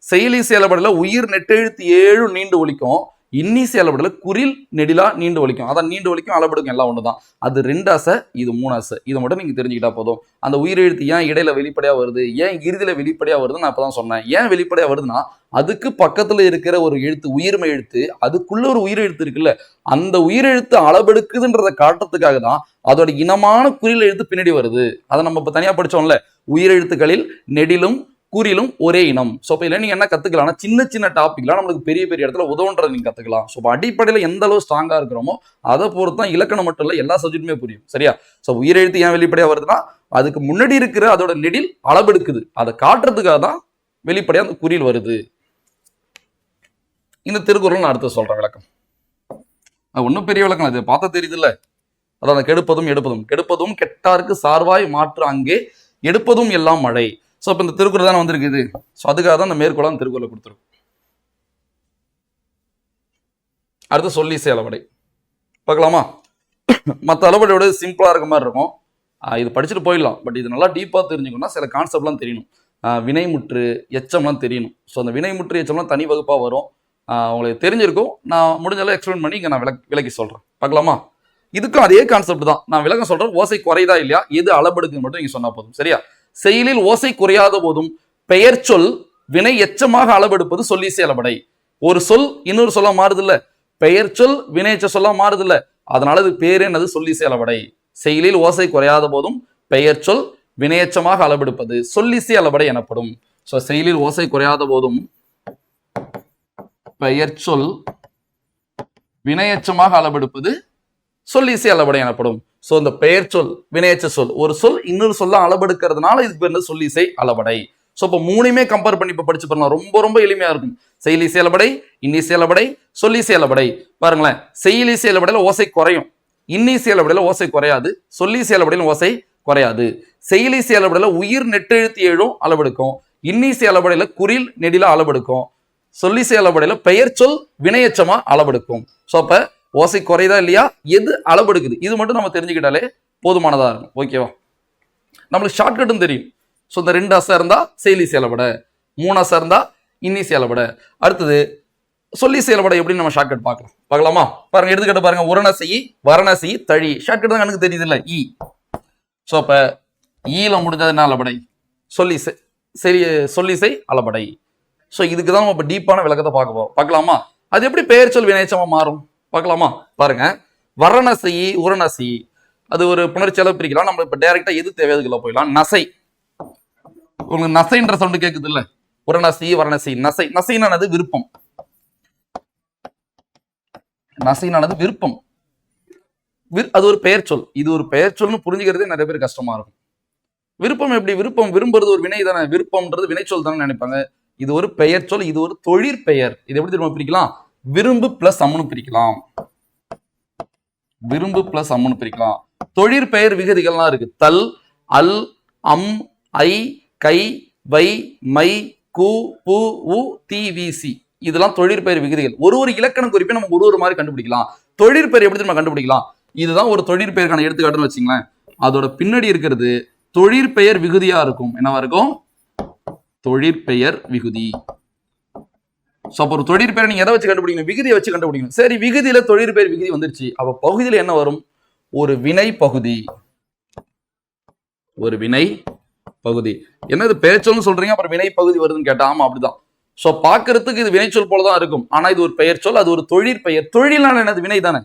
செய்யலி செயலபடையில உயிர் நெட்டெழுத்து 7 நீண்டு ஒலிக்கும், இன்னி செயலபடையில குறில் நெடிலா நீண்டு ஒலிக்கும். அதான் நீண்டு ஒலிக்கும் அளபெடுக்கும் எல்லாம் ஒண்ணுதான். அது 2 அசை, இது 3 அசை. இதை மட்டும் நீங்க தெரிஞ்சுக்கிட்டா போதும். அந்த உயிரெழுத்து ஏன் இடையில வெளிப்படையா வருது, ஏன் இறுதியில வெளிப்படையா வருதுன்னு நான் இப்பதான் சொன்னேன். ஏன் வெளிப்படையா வருதுன்னா அதுக்கு பக்கத்துல இருக்கிற ஒரு எழுத்து உயிர்மை எழுத்து, அதுக்குள்ள ஒரு உயிரெழுத்து இருக்குல்ல, அந்த உயிரெழுத்து அளபெடுக்குதுன்றதை காட்டுறதுக்காக தான் அதோட இனமான குறில் எழுத்து பின்னாடி வருது. அதை நம்ம இப்ப தனியா படிச்சோம்ல, உயிரெழுத்துக்களில் நெடிலும் குறிலும் ஒரே இனம். ஸோ இப்போ இல்லை நீங்க என்ன கத்துக்கலாம்னா சின்ன சின்ன டாபிக்லாம் நம்மளுக்கு பெரிய பெரிய இடத்துல உதவுன்றதை நீங்க கத்துக்கலாம். ஸோ அடிப்படையில் எந்த அளவு ஸ்ட்ராங்கா இருக்கிறோமோ அதை பொறுத்து தான் இலக்கணம் மட்டும் இல்லை எல்லா சப்ஜெக்ட்டுமே புரியும். சரியா? ஸோ உயிரெழுத்து ஏன் வெளிப்படையா வருதுன்னா அதுக்கு முன்னாடி இருக்கிற அதோட நெடில் அளபெடுக்குது, அதை காட்டுறதுக்காக தான் வெளிப்படையா அந்த குறில் வருது. இந்த திருக்குறள் நான் அடுத்து சொல்றேன் விளக்கம். ஒன்றும் பெரிய விளக்கம், அது பார்த்தா தெரியுது இல்ல. அதான் கெடுப்பதும் எடுப்பதும், கெடுப்பதும் கெட்டாருக்கு சார்வாய் மாற்று அங்கே எடுப்பதும் எல்லாம் மழை. ஸோ இப்போ இந்த திருக்குறள் தானே வந்திருக்குது. ஸோ அதுக்காக தான் இந்த மேற்கோளம் அந்த திருக்குறளை கொடுத்துருக்கும். அடுத்து சொல்லி செயலபடை பார்க்கலாமா? மற்ற அளபடையோட சிம்பிளா இருக்க மாதிரி இருக்கும். இது படிச்சுட்டு போயிடலாம். பட் இது நல்லா டீப்பா தெரிஞ்சுக்கணும்னா சில கான்செப்ட்லாம் தெரியணும். வினைமுற்று எச்சம்லாம் தெரியணும். ஸோ அந்த வினைமுற்று எச்சம்லாம் தனி வகுப்பா வரும். உங்களுக்கு தெரிஞ்சிருக்கும். நான் முடிஞ்சளவு எக்ஸ்பிளைன் பண்ணி இங்கே நான் விளக்கி சொல்றேன். பார்க்கலாமா? இதுக்கும் அதே கான்செப்ட் தான். நான் விளக்கம் சொல்றேன். ஓசை குறையுதா இல்லையா, எது அளபெடுக்குன்னு மட்டும் நீங்க சொன்னா போதும். சரியா? செயலில் ஓசை குறையாத போதும் பெயர் சொல் வினை எச்சமாக அளபெடுப்பது சொல்லி செயலபடை. ஒரு சொல் இன்னொரு சொல்ல மாறுது இல்ல, பெயர் சொல் வினை எச்ச சொல்ல மாறுது இல்ல, அதனால இது பேர் என்னது? சொல்லி செயலபடை. செயலில் ஓசை குறையாத போதும் பெயர் சொல் வினையச்சமாக அளபெடுப்பது சொல்லி செயலபடை எனப்படும். ஸோ செயலில் ஓசை குறையாத போதும் பெயர் சொல் வினையச்சமாக அளபெடுப்பது சொல்லி செயலபடை எனப்படும். சோ இந்த பெயர் சொல் வினையச்ச சொல் ஒரு சொல் இன்னொரு சொல்ல அளபெடுக்கிறதுனால இதுக்கு பேர் சொல்லிசை அளபடை. சோ இப்போ மூணுமே கம்பேர் பண்ணி இப்ப படிச்சு பாருங்க, ரொம்ப ரொம்ப எளிமையா இருக்கும். செயலிசை அளபடை, இன்னிசை அளபடை, சொல்லிசை அளபடை. பாருங்களேன், செயலிசை அளபடையில ஓசை குறையும், இன்னிசை அளபடையில ஓசை குறையாது, சொல்லிசை அளபடையில ஓசை குறையாது. செயலிசை அளபடையில உயிர் நெட்டெழுத்து ஏழும் அளவெடுக்கும், இன்னிசை அளபடையில குறில் நெடில அளவெடுக்கும், சொல்லிசை அளபடையில பெயர் சொல் வினையச்சமா அளவெடுக்கும். சோ அப்ப ஓசை குறையுதா இல்லையா, எது அளவெடுக்குது, இது மட்டும் நம்ம தெரிஞ்சுக்கிட்டாலே போதுமானதா இருக்கும். ஓகேவா? நம்மளுக்கு ஷார்ட்கட்டும் தெரியும். ஸோ இந்த 2 அசை இருந்தா செயலிசை அளபடை, 3 அசை இருந்தா இன்னிசை அளபடை. அடுத்தது சொல்லிசை அளபடை எப்படின்னு நம்ம ஷார்ட்கட் பார்க்கலாமா? பாருங்க, எடுத்துக்கிட்டு பாருங்க, உரணசை வரணசை தழி. ஷார்ட்கட் தான் எனக்கு தெரியுது இல்ல, இ. ஸோ அப்ப ஈல முடிஞ்சது என்ன அளபடை, சொல்லிசை. சரி, சொல்லிசை அளபடை. ஸோ இதுக்கு தான் நம்ம இப்போ டீப்பான விளக்கத்தை பார்க்க போறோம். பார்க்கலாமா? அது எப்படி பெயர் சொல் வினைச்சமா மாறும் பார்க்கலாமா? பாருங்க, வரணசை உரணசை அது ஒரு புணர்ச்சியால பிரிக்கலாம். நம்ம இப்ப டைரக்டா எது தேவையாதுக்குள்ள போயிடலாம். நசை, உங்களுக்கு நசைன்ற சவுண்ட் கேக்குது இல்ல, உரணசை வரணசை. நசை, நசைனானது விருப்பம், நசைனானது விருப்பம். அது ஒரு பெயர் சொல். இது ஒரு பெயர் சொல்னு புரிஞ்சுக்கிறதே நிறைய பேர் கஷ்டமா இருக்கும். விருப்பம் எப்படி, விருப்பம் விரும்புறது ஒரு வினை தானே, விருப்பம்ன்றது வினைச்சொல் தானே நினைப்பாங்க. இது ஒரு பெயர் சொல், இது ஒரு தொழிற்பெயர். இது எப்படி திரும்ப பிரிக்கலாம், விரும்பு பிளஸ் அம்னு பிரிக்கலாம், விரும்பு பிளஸ் அம்னு பிரிக்கலாம். தொழிற்பெயர் விகுதிகள்லாம் இருக்கு. தல், அல், அம், ஐ, கை, வை, மை, கு, பு, உ, தி, வி, சி. இதெல்லாம் தொழிற்பெயர் விகுதிகள். ஒரு இலக்கண குறிப்பை நம்ம ஒரு மாதிரி கண்டுபிடிக்கலாம். தொழிற்பெயர் எப்படி நம்ம கண்டுபிடிக்கலாம், இதுதான் ஒரு தொழிற்பெயருக்கான எடுத்துக்காட்டுன்னு வச்சுங்களேன். அதோட பின்னாடி இருக்கிறது தொழிற்பெயர் விகுதியா இருக்கும். என்னவா இருக்கும், தொழிற்பெயர் விகுதி. சோ அப்ப ஒரு தொழிற்பெயரை நீங்க எதை வச்சு கண்டுபிடிக்கணும், விகுதியை வச்சு கண்டுபிடிக்கணும். சரி, விகுதியில தொழிற்பெயர் விகுதி வந்துருச்சு, அப்ப பகுதியில என்ன வரும், ஒரு வினை பகுதி. ஒரு வினை பகுதி. என்னது பெயர் சொல்னு சொல்றீங்க, அப்புறம் வினை பகுதி வருதுன்னு கேட்டா, ஆமா அப்படிதான். சோ பாக்குறதுக்கு இது வினைச்சொல் போலதான் இருக்கும், ஆனா இது ஒரு பெயர் சொல், அது ஒரு தொழிற்பெயர். தொழில்னால என்னது, வினை தானே,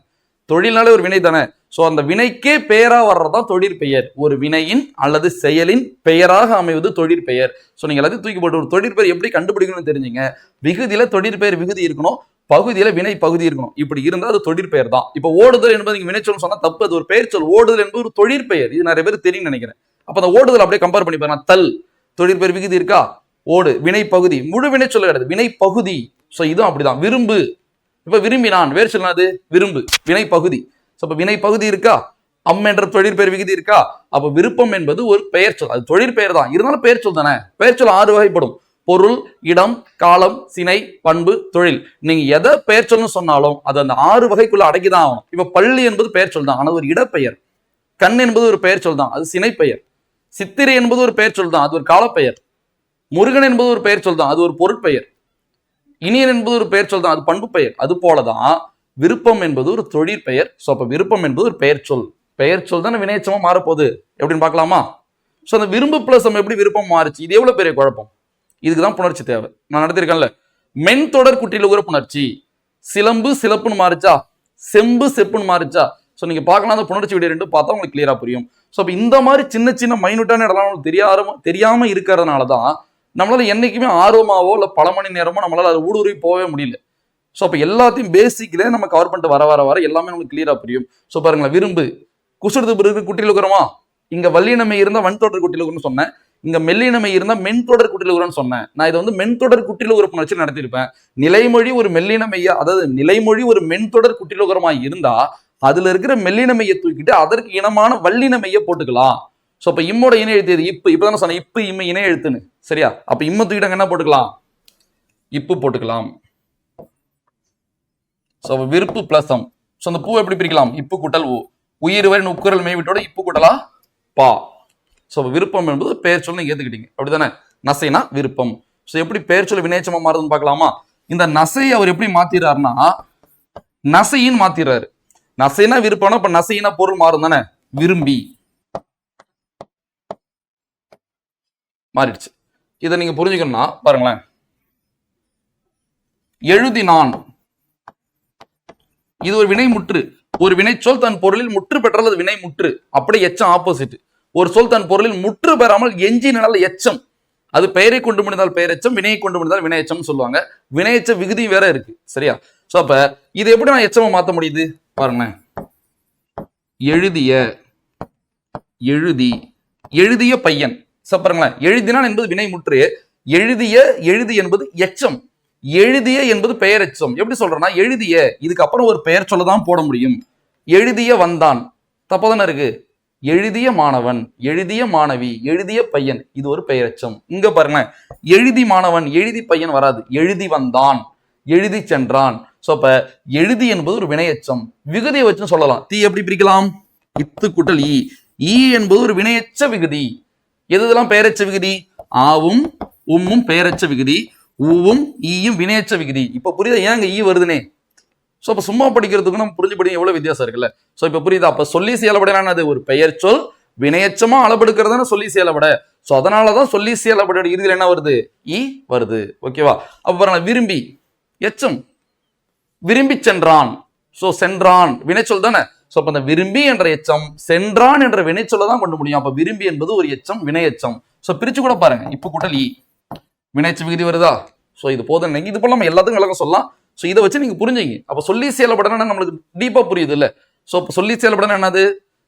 தொழில்னாலே ஒரு வினை தானே. சோ அந்த வினைக்கே பெயரா வர்றதுதான் தொழிற்பெயர். ஒரு வினையின் அல்லது செயலின் பெயராக அமைவது தொழிற்பெயர். சோ நீங்க எல்லாத்தையும் தூக்கி போட்டு ஒரு தொழிற்பெயர் எப்படி கண்டுபிடிக்கணும்னு தெரிஞ்சுங்க. விகுதியில தொழிற்பெயர் விகுதி இருக்கணும், பகுதியில வினை பகுதி இருக்கணும். இப்படி இருந்தா அது தொழிற்பெயர் தான். இப்ப ஓடுதல் என்பது நீங்க வினைச்சொல் சொன்னா தப்பு, அது ஒரு பெயர் சொல். ஓடுதல் என்பது ஒரு தொழிற்பெயர். இது நிறைய பேர் தெரியும் நினைக்கிறேன். அப்ப அந்த ஓடுதல் அப்படியே கம்பேர் பண்ணி பாருங்க. தல் தொழிற்பெயர் விகுதி இருக்கா, ஓடு வினை பகுதி, முழு வினை சொல்ல கிடையாது, வினை பகுதி. சோ இதுவும் அப்படிதான். விரும்பு, இப்ப விரும்பினான் வேறு சொல்லாது, விரும்பு வினை பகுதி. அப்ப வினை பகுதி இருக்கா, அம் என்ற தொழிற்பெயர் விகுதி இருக்கா. அப்ப விருப்பம் என்பது ஒரு பெயர் சொல், அது தொழிற்பெயர் தான், இருந்தாலும் பெயர் சொல் தானே. பெயர் சொல் 6 வகைப்படும். பொருள், இடம், காலம், சினை, பண்பு, தொழில். நீங்க எதை பெயர் சொல்னு சொன்னாலும் அது அந்த 6 வகைக்குள்ள அடக்கிதான் ஆகணும். இப்ப பள்ளி என்பது பெயர் சொல் தான், ஆனா ஒரு இடப்பெயர். கண் என்பது ஒரு பெயர் சொல் தான், அது சினை பெயர். சித்திரை என்பது ஒரு பெயர் சொல் தான், அது ஒரு காலப்பெயர். முருகன் என்பது ஒரு பெயர் சொல் தான், அது ஒரு பொருட்பெயர். இனியன் என்பது ஒரு பெயர் சொல் தான், அது பண்பு பெயர். அது போலதான் விருப்பம் என்பது ஒரு தொழிற்பெயர். சோ அப்ப விருப்பம் என்பது ஒரு பெயர் சொல். பெயர் சொல் தானே வினைச்சமா மாறப்போகுது. எப்படின்னு பார்க்கலாமா? சோ அந்த விரும்பு பிளஸ் எப்படி விருப்பம் மாறுச்சு, இது எவ்வளவு பெரிய குழப்பம். இதுக்குதான் புணர்ச்சி தேவை. நான் நடத்திருக்கேன்ல, மென் தொடர் குட்டியில ஒரு புணர்ச்சி. சிலம்பு சிலப்புன்னு மாறிச்சா, செம்பு செப்புன்னு மாறிச்சா. சோ நீங்க பார்க்கலாம், அந்த புணர்ச்சி வீடியோ 2 பார்த்தா உங்களுக்கு கிளியரா புரியும். சோ அப்ப இந்த மாதிரி சின்ன சின்ன மைனூட்டான இடம்லாம் தெரியாம இருக்கிறதுனாலதான் நம்மளால என்னைக்குமே ஆர்வமாவோ இல்ல பல மணி நேரமோ நம்மளால அது ஊடுருவி போகவே முடியல. ஸோ அப்போ எல்லாத்தையும் பேசிக்லேயே நம்ம கவர் பண்ணிட்டு வர எல்லாமே நமக்கு கிளியரா புரியும். ஸோ பாருங்களேன், விரும்பு குசுடுது பிறகு குட்டியில் இருக்கிறோமா, இங்க வல்லினமை இருந்தா வன்தொடர் குட்டியில் இருக்கிறன்னு சொன்னேன், இங்க மெல்லினமை இருந்தா மென்தொடர் குட்டியில் இருக்கிறன்னு சொன்னேன். நான் இதை வந்து மென்தொடர் குட்டியில் ஒரு புணர்ச்சி நடத்திருப்பேன். நிலைமொழி ஒரு மெல்லினமையா, அதாவது நிலைமொழி ஒரு மென்தொடர் குட்டியில் இருக்கிறமா இருந்தா அதுல இருக்கிற மெல்லினமையை தூக்கிட்டு அதற்கு இனமான வல்லினமையை போட்டுக்கலாம். ஸோ அப்ப இம்மோட இணை எழுத்து எது, இப்பு. இப்பதானே சொன்னேன் இப்பு இம்மை இணை எழுத்துன்னு, சரியா? அப்ப இம்ம தூக்கிட்டாங்க என்ன போட்டுக்கலாம், இப்பு போட்டுக்கலாம். ஸோ விருப்பு பிளஸ் அம். ஸோ அந்த பூ எப்படி பிரிக்கலாம், இப்பு கூட்டல் ஊ. உயிர் வரை உக்குரல் மேய்விட்டோட இப்பு கூட்டலா பா. ஸோ விருப்பம் என்பது பெயர் சொல்ல நீங்க ஏத்துக்கிட்டீங்க, அப்படித்தானே? நசைனா விருப்பம். ஸோ எப்படி பெயர் சொல்ல வினைச்சமா மாறுதுன்னு பார்க்கலாமா? இந்த நசை அவர் எப்படி மாத்திராருன்னா நசைன்னு மாத்திராரு. நசைனா விருப்பம்னா இப்ப நசைனா பொருள் மாறும் தானே, விரும்பி மாறிடுச்சு. இதை நீங்க புரிஞ்சுக்கணும்னா பாருங்களேன், எழுதினான் இது ஒரு வினை முற்று. ஒரு வினை சொல் தன் பொருளில் முற்று பெற்றால் அது வினை முற்று. அப்படி எச்சம் ஆப்போசிட். ஒரு சொல் தன் பொருளில் முற்று பெறாமல் எஞ்சினால் எச்சம், அது பெயரை கொண்டு முடிந்தால் பெயரெச்சம், வினையை கொண்டு முடிந்தால் வினையச்சம் சொல்லுவாங்க. வினையச்ச விகுதி வேற இருக்கு, சரியா? சோ அப்ப இது எப்படி நான் எச்சமா மாத்த முடியுது பாருங்களேன். எழுதிய எழுதி எழுதிய பையன். பாருங்களேன், எழுதினான் என்பது வினைமுற்று, எழுதிய எழுதி என்பது எச்சம், எழுதிய என்பது பெயர் எச்சம். எப்படி சொல்றேன்னா, எழுதிய இதுக்கு அப்புறம் ஒரு பெயர் சொல்லதான் போட முடியும். எழுதிய வந்தான், தப்பாதானே இருக்கு. எழுதிய மாணவன், எழுதிய மாணவி, எழுதிய பையன், இது ஒரு பெயரெச்சம். இங்க பாருங்க, எழுதி மாணவன் எழுதி பையன் வராது, எழுதி வந்தான், எழுதி சென்றான். சோ அப்ப எழுதி என்பது ஒரு வினையெச்சம். விகுதியை வச்சு சொல்லலாம். தீ எப்படி பிரிக்கலாம்? இத்து கூட்டல் ஈ. ஈ என்பது ஒரு வினையெச்ச விகுதி. எதுலாம் பெயரெச்ச விகுதி? ஆவும் உம்மும் பெயரெச்ச விகுதி, ஊவும் ஈயும் வினையெச்ச விகுதி. இப்ப புரியுதா ஏங்க ஈ வருதுனே? ஸோ அப்போ சும்மா படிக்கிறதுக்கு நம்ம புரிஞ்சு படிக்க எவ்வளவு வித்தியாசம் இருக்குல்ல. ஸோ இப்போ புரியுதா? அப்போ சொல்லி செயலபடனானது ஒரு பெயர் சொல் வினையச்சமா அளபெடுக்கிறதான சொல்லி செயலபட. ஸோ அதனாலதான் சொல்லி செயலபட இறுதியில் என்ன வருது? ஈ வருது. ஓகேவா? அப்ப விரும்பி எச்சம், விரும்பி சென்றான். ஸோ சென்றான் வினைச்சொல் தானே. ஸோ அப்போ அந்த விரும்பி என்ற எச்சம் சென்றான் என்ற வினைச்சொல்ல தான் கொண்டு முடியும். அப்ப விரும்பி என்பது ஒரு எச்சம், வினையச்சம். ஸோ பிரிச்சு கூட பாருங்க, இப்போ கூட்டல் ஈ வினைச்ச விகுதி வருதா? ஸோ இது போதும். இது போல நம்ம எல்லாத்துக்கும் விளக்கம் சொல்லலாம். ஸோ இதை வச்சு நீங்க புரிஞ்சுங்க. அப்ப சொல்லி செயல்படனா நம்மளுக்கு டீப்பா புரியுது இல்ல. ஸோ சொல்லி செயல்படனா என்னது?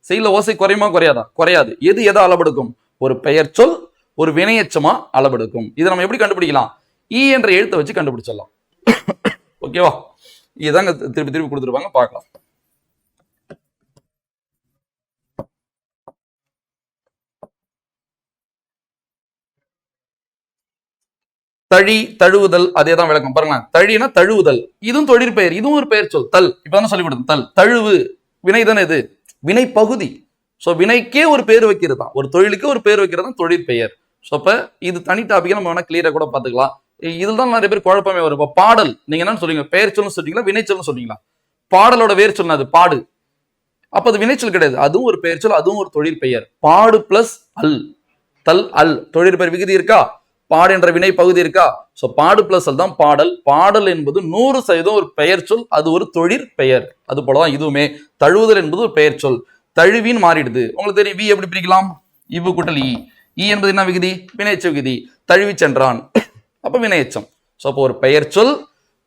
செயல ஓசை குறையுமா குறையாதா? குறையாது. எது எதை அளபெடுக்கும்? ஒரு பெயர் சொல் ஒரு வினையச்சமா அளபெடுக்கும். இதை நம்ம எப்படி கண்டுபிடிக்கலாம்? ஈ என்ற எழுத்தை வச்சு கண்டுபிடிச்சிடலாம். ஓகேவா? இதுதாங்க திருப்பி திருப்பி கொடுத்துருப்பாங்க, பார்க்கலாம். தழி தழுவுதல், அதே தான் விளக்கம். பாருங்களேன், தழினா தழுவுதல், இதுவும் தொழிற்பெயர், இதுவும் ஒரு பெயர் சொல். தல் இப்பதான் சொல்லி கொடுத்தேன். தல் தழுவு வினை தானே, இது வினை பகுதி. ஸோ வினைக்கே ஒரு பேர் வைக்கிறது தான், ஒரு தொழிலுக்கு ஒரு பேர் வைக்கிறது தான் தொழிற்பெயர். ஸோ அப்ப இது தனி டாபிக்கா நம்ம வேணா கிளியரா கூட பார்த்துக்கலாம். இதில் தான் நிறைய பேர் குழப்பமே வரும். இப்போ பாடல் நீங்க என்ன சொல்றீங்க? பெயர் சொல்னு சொல்றீங்களா வினைச்சொல்னு சொல்றீங்களா? பாடலோட வேர் சொல் அது பாடு. அப்ப அது வினைச்சொல் கிடையாது, அதுவும் ஒரு பெயர் சொல், அதுவும் ஒரு தொழிற்பெயர். பாடு பிளஸ் அல், தல் அல் தொழிற்பெயர் விகுதி இருக்கா? பாடு என்ற வினை பகுதி இருக்கா? சோ பாடு பிளஸ் அல் தான் பாடல். பாடல் என்பது 100% ஒரு பெயர் சொல், அது ஒரு தொழிற்பெயர். அது போலதான் இதுவுமே. தழுவுதல் என்பது ஒரு பெயர் சொல், தழுவின் மாறிடுது. உங்களுக்கு தெரியும் வி எப்படி பிரிக்கலாம்? இவ்வு கூட்டல் ஈ. ஈ என்பது என்ன விகுதி? வினையச்ச விகுதி. தழுவி சென்றான், அப்ப வினையச்சம். சோ அப்போ ஒரு பெயர் சொல்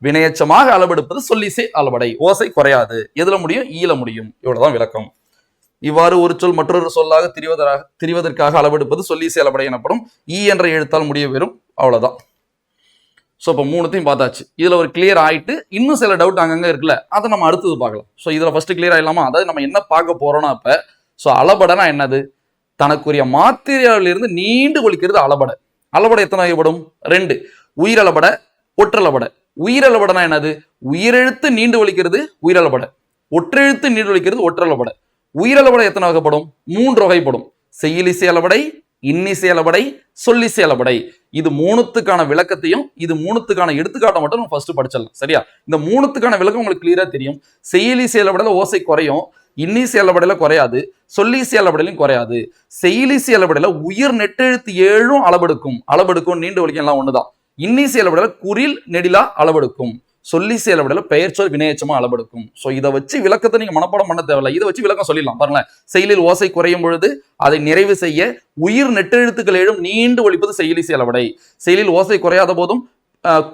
வினையச்சமாக அளவெடுப்பது சொல்லிசை அளவடை. ஓசை குறையாது. எதுல முடியும்? ஈல முடியும். இவ்வளவுதான் விளக்கம். இவ்வாறு ஒரு சொல் மற்றொரு சொல்லாக திரிவதற்காக அளவெடுப்பது சொல்லிசை அளபடை எனப்படும். ஈ என்ற எழுத்தால் முடிய வரும். அவ்வளவுதான். ஸோ இப்போ மூணுத்தையும் பார்த்தாச்சு. இதுல ஒரு கிளியர் ஆயிட்டு இன்னும் சில டவுட் அங்கங்க இருக்குல்ல, அதை நம்ம அடுத்தது பார்க்கலாம். ஸோ இதுல ஃபர்ஸ்ட் கிளியர் ஆயிடலாமா? அதாவது நம்ம என்ன பார்க்க போறோம்னா, இப்ப ஸோ அளபடனா என்னது? தனக்குரிய மாத்திரையிலிருந்து நீண்டு ஒழிக்கிறது அளபடை. அளபடை எத்தனை வகைப்படும்? 2. உயிரளபட, ஒற்றளபடை. உயிரளபடனா என்னது? உயிரெழுத்து நீண்டு ஒழிக்கிறது உயிரளபடை, ஒற்றெழுத்து நீண்டு ஒழிக்கிறது ஒற்றளபடை. உயிரளபடை எத்தனை வகைப்படும்? 3 வகைப்படும். செய்யுளிசை அளபடை, இன்னிசை அளபடை, சொல்லிசை அளபடை. இது மூணுத்துக்கான விளக்கத்தையும் இது மூணுத்துக்கான எடுத்துக்காட்டை மட்டும் நம்ம ஃபர்ஸ்ட் படிச்சிடலாம். சரியா? இந்த மூணுத்துக்கான விளக்கம் உங்களுக்கு கிளியரா தெரியும். செய்யுளிசை அளபடையில ஓசை குறையும், இன்னிசை அளபடையில குறையாது, சொல்லிசை அளபடையிலும் குறையாது. செய்யுளிசை அளபடையில உயிர் நெட்டெழுத்து 7 அளபெடுக்கும் நீண்டு ஒழிக்கும் எல்லாம் ஒண்ணுதான். இன்னிசை அளபடையில குறில் நெடிலா அளபெடுக்கும். சொல்லி செயல்படல பெயர் சொல் வினையச்சமா அளபெடுக்கும். சோ இதை வச்சு விளக்கத்தை நீங்க மனப்பாடம் பண்ண தேவையில்லை, இதை வச்சு விளக்கம் சொல்லிடலாம். பாருங்களேன், செயலில் ஓசை குறையும் பொழுது அதை நிறைவு செய்ய உயிர் நெட்டெழுத்துக்கள் 7 நீண்டு ஒழிப்பது செய்யுளி செயலபடை. செயலில் ஓசை குறையாத போதும்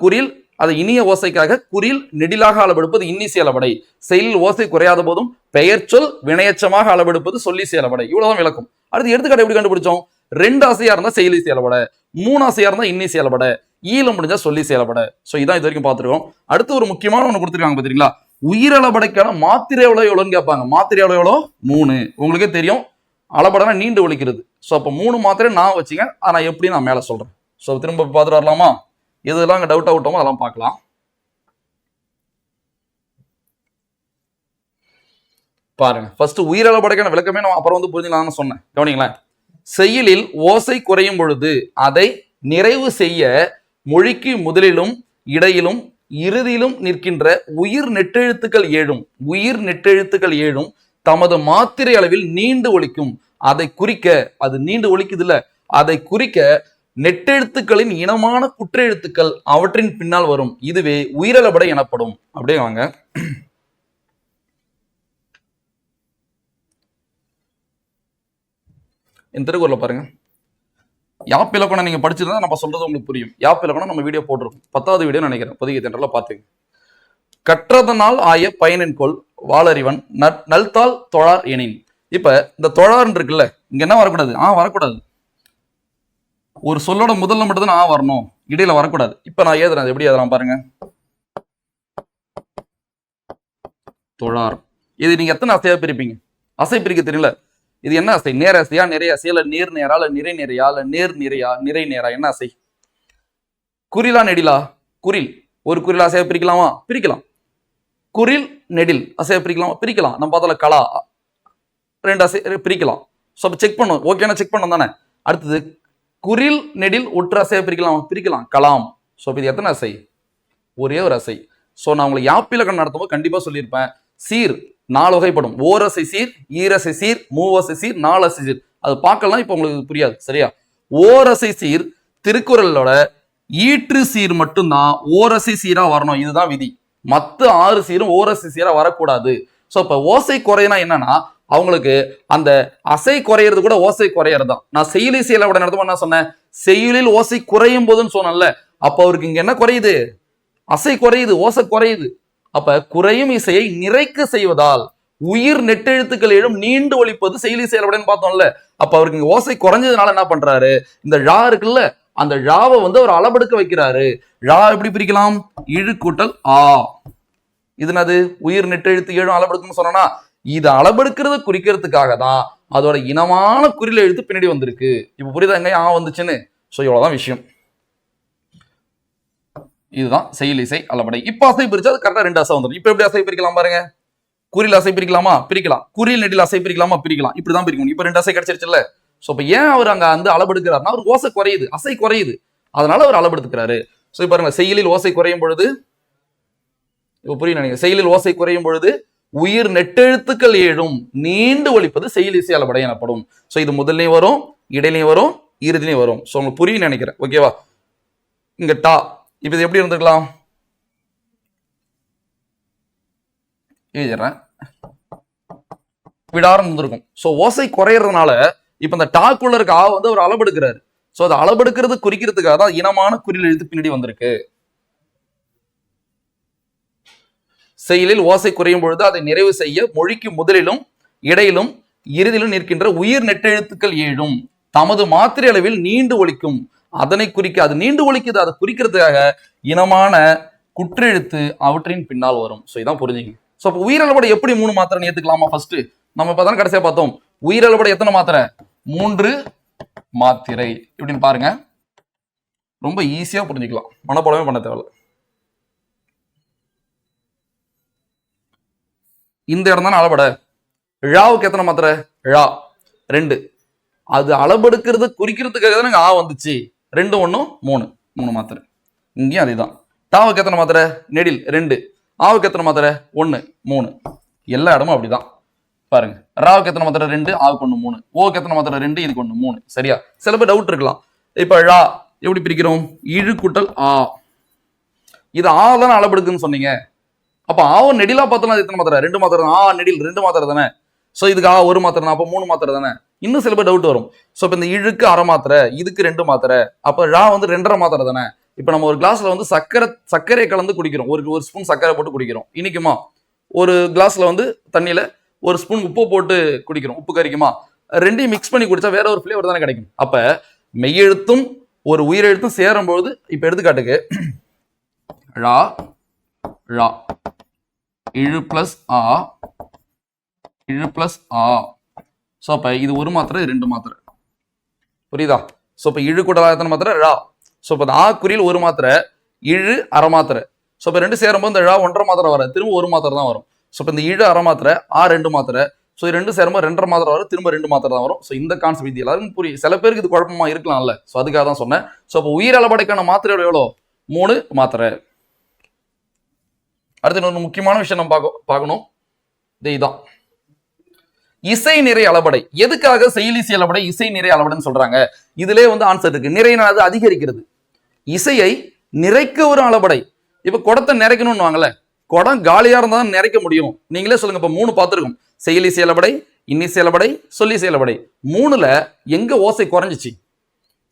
குறில் அதை இனிய ஓசைக்காக குறில் நெடிலாக அளவெடுப்பது இன்னிசை அளபடை. செயலில் ஓசை குறையாத போதும் பெயர் சொல் வினையச்சமாக அளவெடுப்பது சொல்லி செயலபடை. இவ்வளவுதான் விளக்கம். அடுத்து எடுத்துக்காட்டு எப்படி கண்டுபிடிச்சோம்? 2 ஆசையா இருந்தா செயலி செயலபடை, 3 ஆசையா இருந்தா இன்னி செயலபடை, ஈல முடிஞ்சா சொல்லி செயலபடை. சோ இதான் இது வரைக்கும் பார்த்துருக்கோம். அடுத்து ஒரு முக்கியமான ஒண்ணு கொடுத்துருக்காங்க பாத்தீங்களா? உயிரளபடைக்கான மாத்திரை எவ்வளவு எவ்வளோன்னு கேட்பாங்க. மாத்திரை எவ்வளோ? 3. உங்களுக்கே தெரியும் அளபடனா நீண்டு ஒழிக்கிறது. ஸோ அப்போ 3 மாத்திரை நான் வச்சுங்க, ஆனா எப்படி நான் மேல சொல்றேன். ஸோ திரும்ப பார்த்துட்டு வரலாமா? எதெல்லாம் அங்கே டவுட் அவுட்டோமோ அதெல்லாம் பார்க்கலாம். பாருங்க, ஃபர்ஸ்ட் உயிரளபடைக்கான விளக்கமே நம்ம அப்புறம் வந்து புரிஞ்சுக்கலாம்னு சொன்னேன். கவனிங்களேன், செயலில் ஓசை குறையும் பொழுது அதை நிறைவு செய்ய மொழிக்கு முதலிலும் இடையிலும் இறுதியிலும் நிற்கின்ற உயிர் நெட்டெழுத்துக்கள் 7 தமது மாத்திரை அளவில் நீண்டு ஒழிக்கும். அதை குறிக்க, அது நீண்டு ஒழிக்குது இல்ல, அதை குறிக்க நெட்டெழுத்துக்களின் இனமான குற்றெழுத்துக்கள் அவற்றின் பின்னால் வரும். இதுவே உயிரளபடை எனப்படும். அப்படியே வாங்க, என் திருக்குறளை பாருங்க. யாப் இலக்கணம் நீங்க படிச்சிருந்தா நம்ம சொல்றது உங்களுக்கு புரியும். யாப் இலக்கணம் நம்ம வீடியோ போட்டிருக்கோம், 10வது வீடியோ நினைக்கிறேன். பொதிகை தென்றல பாத்துங்க. கற்றதனால் ஆய பயனின்கொள் வாளறிவன் நல்தால் தொழார் எனின். இப்ப இந்த தொழார்ன்னு இருக்குல்ல, இங்க என்ன வரக்கூடாது? வரக்கூடாது. ஒரு சொல்லோட முதல்ல மட்டும் தான் வரணும், இடையில வரக்கூடாது. இப்ப நான் எழுதுறேன், எப்படி எழுதலாம் பாருங்க. தொழார். இது நீங்க எத்தனை அசையா பிரிப்பீங்க? அசை பிரிக்க தெரியல. இது என்ன அசை? நேர அசையா, நிறைய அசையா, இல்ல நீர் நேரா, இல்ல நிறை நிறையா, இல்ல நேர் நிறையா, நிறை நேரா? என்ன அசை? குறிலா நெடிலா? குறில். ஒரு குறில் அசையா பிரிக்கலாமா? பிரிக்கலாம். குறில் நெடில் அசையா பிரிக்கலாமா? பிரிக்கலாம். நம்ம பார்த்தல கலா, ரெண்டு அசை பிரிக்கலாம். ஸோ செக் பண்ணும், ஓகேனா செக் பண்ணோம் தானே. அடுத்தது குறில் நெடில் ஒற்று அசையா பிரிக்கலாமா? பிரிக்கலாம். கலாம். ஸோ இது எத்தனை அசை? ஒரே ஒரு அசை. ஸோ நான் உங்களுக்கு யாப்பிலக்கணம் நடத்தும்போது கண்டிப்பா சொல்லியிருப்பேன். சீர் 4 வகைப்படும். ஓரசை சீர், ஈரசை சீர், மூவசை சீர், 4 அசை சீர். அது பார்க்கலாம், இப்போ உங்களுக்கு புரியாது. சரியா? ஓரசை சீர் திருக்குறளோட ஈற்று சீர் மட்டும்தான் ஓரசை சீரா வரணும். இதுதான் விதி. மற்ற 6 சீரும் ஓரசை சீரா வரக்கூடாது. ஸோ இப்போ ஓசை குறையினா என்னன்னா, அவங்களுக்கு அந்த அசை குறையிறது கூட ஓசை குறையிறது தான். நான் செய்யுளி செயலோட நடத்தும் என்ன சொன்னேன்? செய்யுளில் ஓசை குறையும் போதுன்னு சொன்னேன்ல. அப்ப அவருக்கு இங்க என்ன குறையுது? அசை குறையுது, ஓசை குறையுது. அப்ப குறையும் இசையை நிறைக்க செய்வதால் உயிர் நெட்டெழுத்துக்கள் எழும் நீண்டு ஒழிப்பது செய்யுளி செயல்படுன்னு பார்த்தோம்ல. அப்ப அவருக்கு இங்க ஓசை குறைஞ்சதுனால என்ன பண்றாரு? இந்த ழா இருக்குல்ல, அந்த ழாவை அவர் அளபெடுக்க வைக்கிறாரு. ழா எப்படி பிரிக்கலாம்? இழு கூட்டல் ஆ. இது என்னது? உயிர் நெட்டெழுத்து எழும் அளபெடுக்குன்னு சொன்னா, இதை அளபெடுக்கிறத குறிக்கிறதுக்காக தான் அதோட இனமான குறில எழுத்து பின்னாடி வந்திருக்கு. இப்ப புரியுதா எங்க வந்துச்சுன்னு? ஸோ இவ்வளவுதான் விஷயம். இதுதான் செய்யுள் இசை அளபடை. இப்ப அசை பிரிச்சா அது கரெக்டா 2 அசை வந்துடும். இப்ப எப்படி அசை பிரிக்கலாம் பாருங்க. குறில் அசை பிரிக்கலாமா? பிரிக்கலாம். குறில் நெடில் அசை பிரிக்கலாமா? பிரிக்கலாம். இப்படிதான் பிரிக்கணும். இப்ப 2 அசை கிடைச்சிருச்சுல்ல. சோ இப்ப ஏன் அவர் அங்க அளபெடுக்கிறாருன்னா, அவர் ஓசை குறையுது, அசை குறையுது, அதனால அவர் அளபெடுத்துக்கிறாரு. சோ பாருங்க, செய்யுளில் ஓசை குறையும் பொழுது, இப்ப புரியும் நினைக்கிறேன், செய்யுளில் ஓசை குறையும் பொழுது உயிர் நெட்டெழுத்துக்கள் ஏழும் நீண்டு ஒழிப்பது செய்யுள் இசை அளபடை எனப்படும். சோ இது முதல்லையும் வரும், இடையிலையும் வரும், இறுதிலையும் வரும். சோ உங்களுக்கு புரியும் நினைக்கிறேன். ஓகேவா? இங்க டா, இப்ப இது எப்படி இருந்திருக்கலாம்? எழுதிடுறேன், விடாரம் இருந்திருக்கும். சோ ஓசை குறையறதுனால இப்ப இந்த டாக்குள்ள இருக்க அவர் அளபெடுக்கிறாரு. சோ அதை அளபெடுக்கிறது குறிக்கிறதுக்காக தான் இனமான குறில் எழுத்து பின்னாடி வந்திருக்கு. செயலில் ஓசை குறையும் பொழுது அதை நிறைவு செய்ய மொழிக்கு முதலிலும் இடையிலும் இறுதியிலும் நிற்கின்ற உயிர் நெட்டெழுத்துக்கள் ஏழும் தமது மாத்திரை அளவில் நீண்டு ஒழிக்கும். அதனை குறிக்க, அது நீண்டு ஒழிக்குது, அதை குறிக்கிறதுக்காக இனமான குற்றெழுத்து அவற்றின் பின்னால் வரும். சோ இதான் புரிஞ்சுங்க. சோ அப்ப உயிரளபடை எப்படி 3 மாத்திரை ஏத்துக்கலாமா? ஃபர்ஸ்ட் நம்ம இப்பதான் கடைசியா பார்த்தோம். உயிரளபடை எத்தனை மாத்திரை? 3 மாத்திரை. இப்படின்னு பாருங்க, ரொம்ப ஈஸியா புரிஞ்சுக்கலாம், மனப்பாடமே பண்ண தேவையில்ல. இந்த இடம் தானே அளபடை. ழாவுக்கு எத்தனை மாத்திரை? ழா 2. அது அளபெடுக்கிறது குறிக்கிறதுக்காக தானே வந்துச்சு. 2 1 3 மாத்திரை. இங்கேயும் அதேதான். டாவுக்கு எத்தனை மாத்திரை? நெடில் 2. ஆவுக்கு எத்தனை மாத்திரை? 1 3. எல்லா இடமும் அப்படிதான் பாருங்க. ராவுக்கு எத்தனை மாத்திரை? 2. ஆவுக்கு 1 3. ஓவுக்கு எத்தனை மாத்திரை? 2. இதுக்கு 1 3. சரியா? சில பேர் டவுட் இருக்கலாம். இப்ப ழா எப்படி பிரிக்கிறோம்? இழு கூட்டல் ஆ. இது ஆ தானே அளபெடுக்குன்னு சொன்னீங்க. அப்ப ஆவும் நெடிலா பார்த்தோம்னா எத்தனை மாத்திரை? 2 மாத்திரை தான். நெடில் 2 மாத்திரை தானே. சோ இதுக்கு 1 மாத்திரை தான். அப்ப 3 மாத்திரை தானே. இன்னும் சில பேர் டவுட் வரும். சோ இப்ப இந்த இழுக்கு 1/2 மாத்திரை, இதுக்கு 2 மாத்திரை, அப்ப ழா 2.5 மாத்திரை தானே. இப்ப நம்ம ஒரு கிளாஸ்ல சர்க்கரை கலந்து குடிக்கிறோம். ஒரு ஸ்பூன் சர்க்கரை போட்டு குடிக்கிறோம், இனிக்குமா? ஒரு கிளாஸ்ல தண்ணியில 1 ஸ்பூன் உப்பு போட்டு குடிக்கிறோம், உப்பு கரிக்குமா? ரெண்டையும் மிக்ஸ் பண்ணி குடிச்சா வேற ஒரு ஃபிளேவர் தானே கிடைக்கும். அப்ப மெய்யெழுத்தும் ஒரு உயிரெழுத்தும் சேரும்போது, இப்ப எடுத்துக்காட்டுக்கு ழா ழா இழு பிளஸ் ஆ இழு பிளஸ் ஆ. சோ அப்ப இது 1 மாத்திரை, 2 மாத்திரை. புரியுதா? சோ இப்ப இழு கூட்டல் எத்தனை மாத்திரை? ழா. சோ இப்ப ஆ குறியில் 1 மாத்திரை, இழு 1/2 மாத்திரை. சோ இப்ப 2 சேரும்போது இந்த ழா 1.5 மாத்திரை வர, திரும்ப 1 மாத்திரை தான் வரும். சோ இப்ப இந்த இழு 1/2 மாத்திரை, ஆ 2 மாத்திரை. சோ இது 2 சேரும்போது 2.5 மாத்திரை வரும், திரும்ப 2 மாத்திரை தான் வரும். சோ இந்த கான்செப்ட் இது எல்லாரும் புரியும். சில பேருக்கு இது குழப்பமா இருக்கலாம்ல. சோ அதுக்காக தான் சொன்னேன். சோ அப்ப உயிர் அளபடைக்கான மாத்திரை எவ்வளோ? 3 மாத்திரை. அடுத்து இன்னொரு முக்கியமான விஷயம் நம்ம பார்க்கணும். இதுதான் இசை நிறை அளபடை. எதுக்காக செய்யுள் இசை அளபடை இசை நிறை அளபடைன்னு சொல்றாங்க? இதுல ஆன்சர் இருக்கு. நிறைனாது அதிகரிக்கிறது, இசையை நிறைக்க ஒரு அளபடை. இப்ப குடத்தை நிறைக்கணும்னு வாங்கல, குடம் காலியா இருந்தா தான் நிறைக்க முடியும். நீங்களே சொல்லுங்க. இப்ப 3 பார்த்திருக்கும். செய்யுள் இசை அளபடை, இன்னிசை அளபடை, சொல்லிசை அளபடை. 3ல எங்க ஓசை குறைஞ்சிச்சு?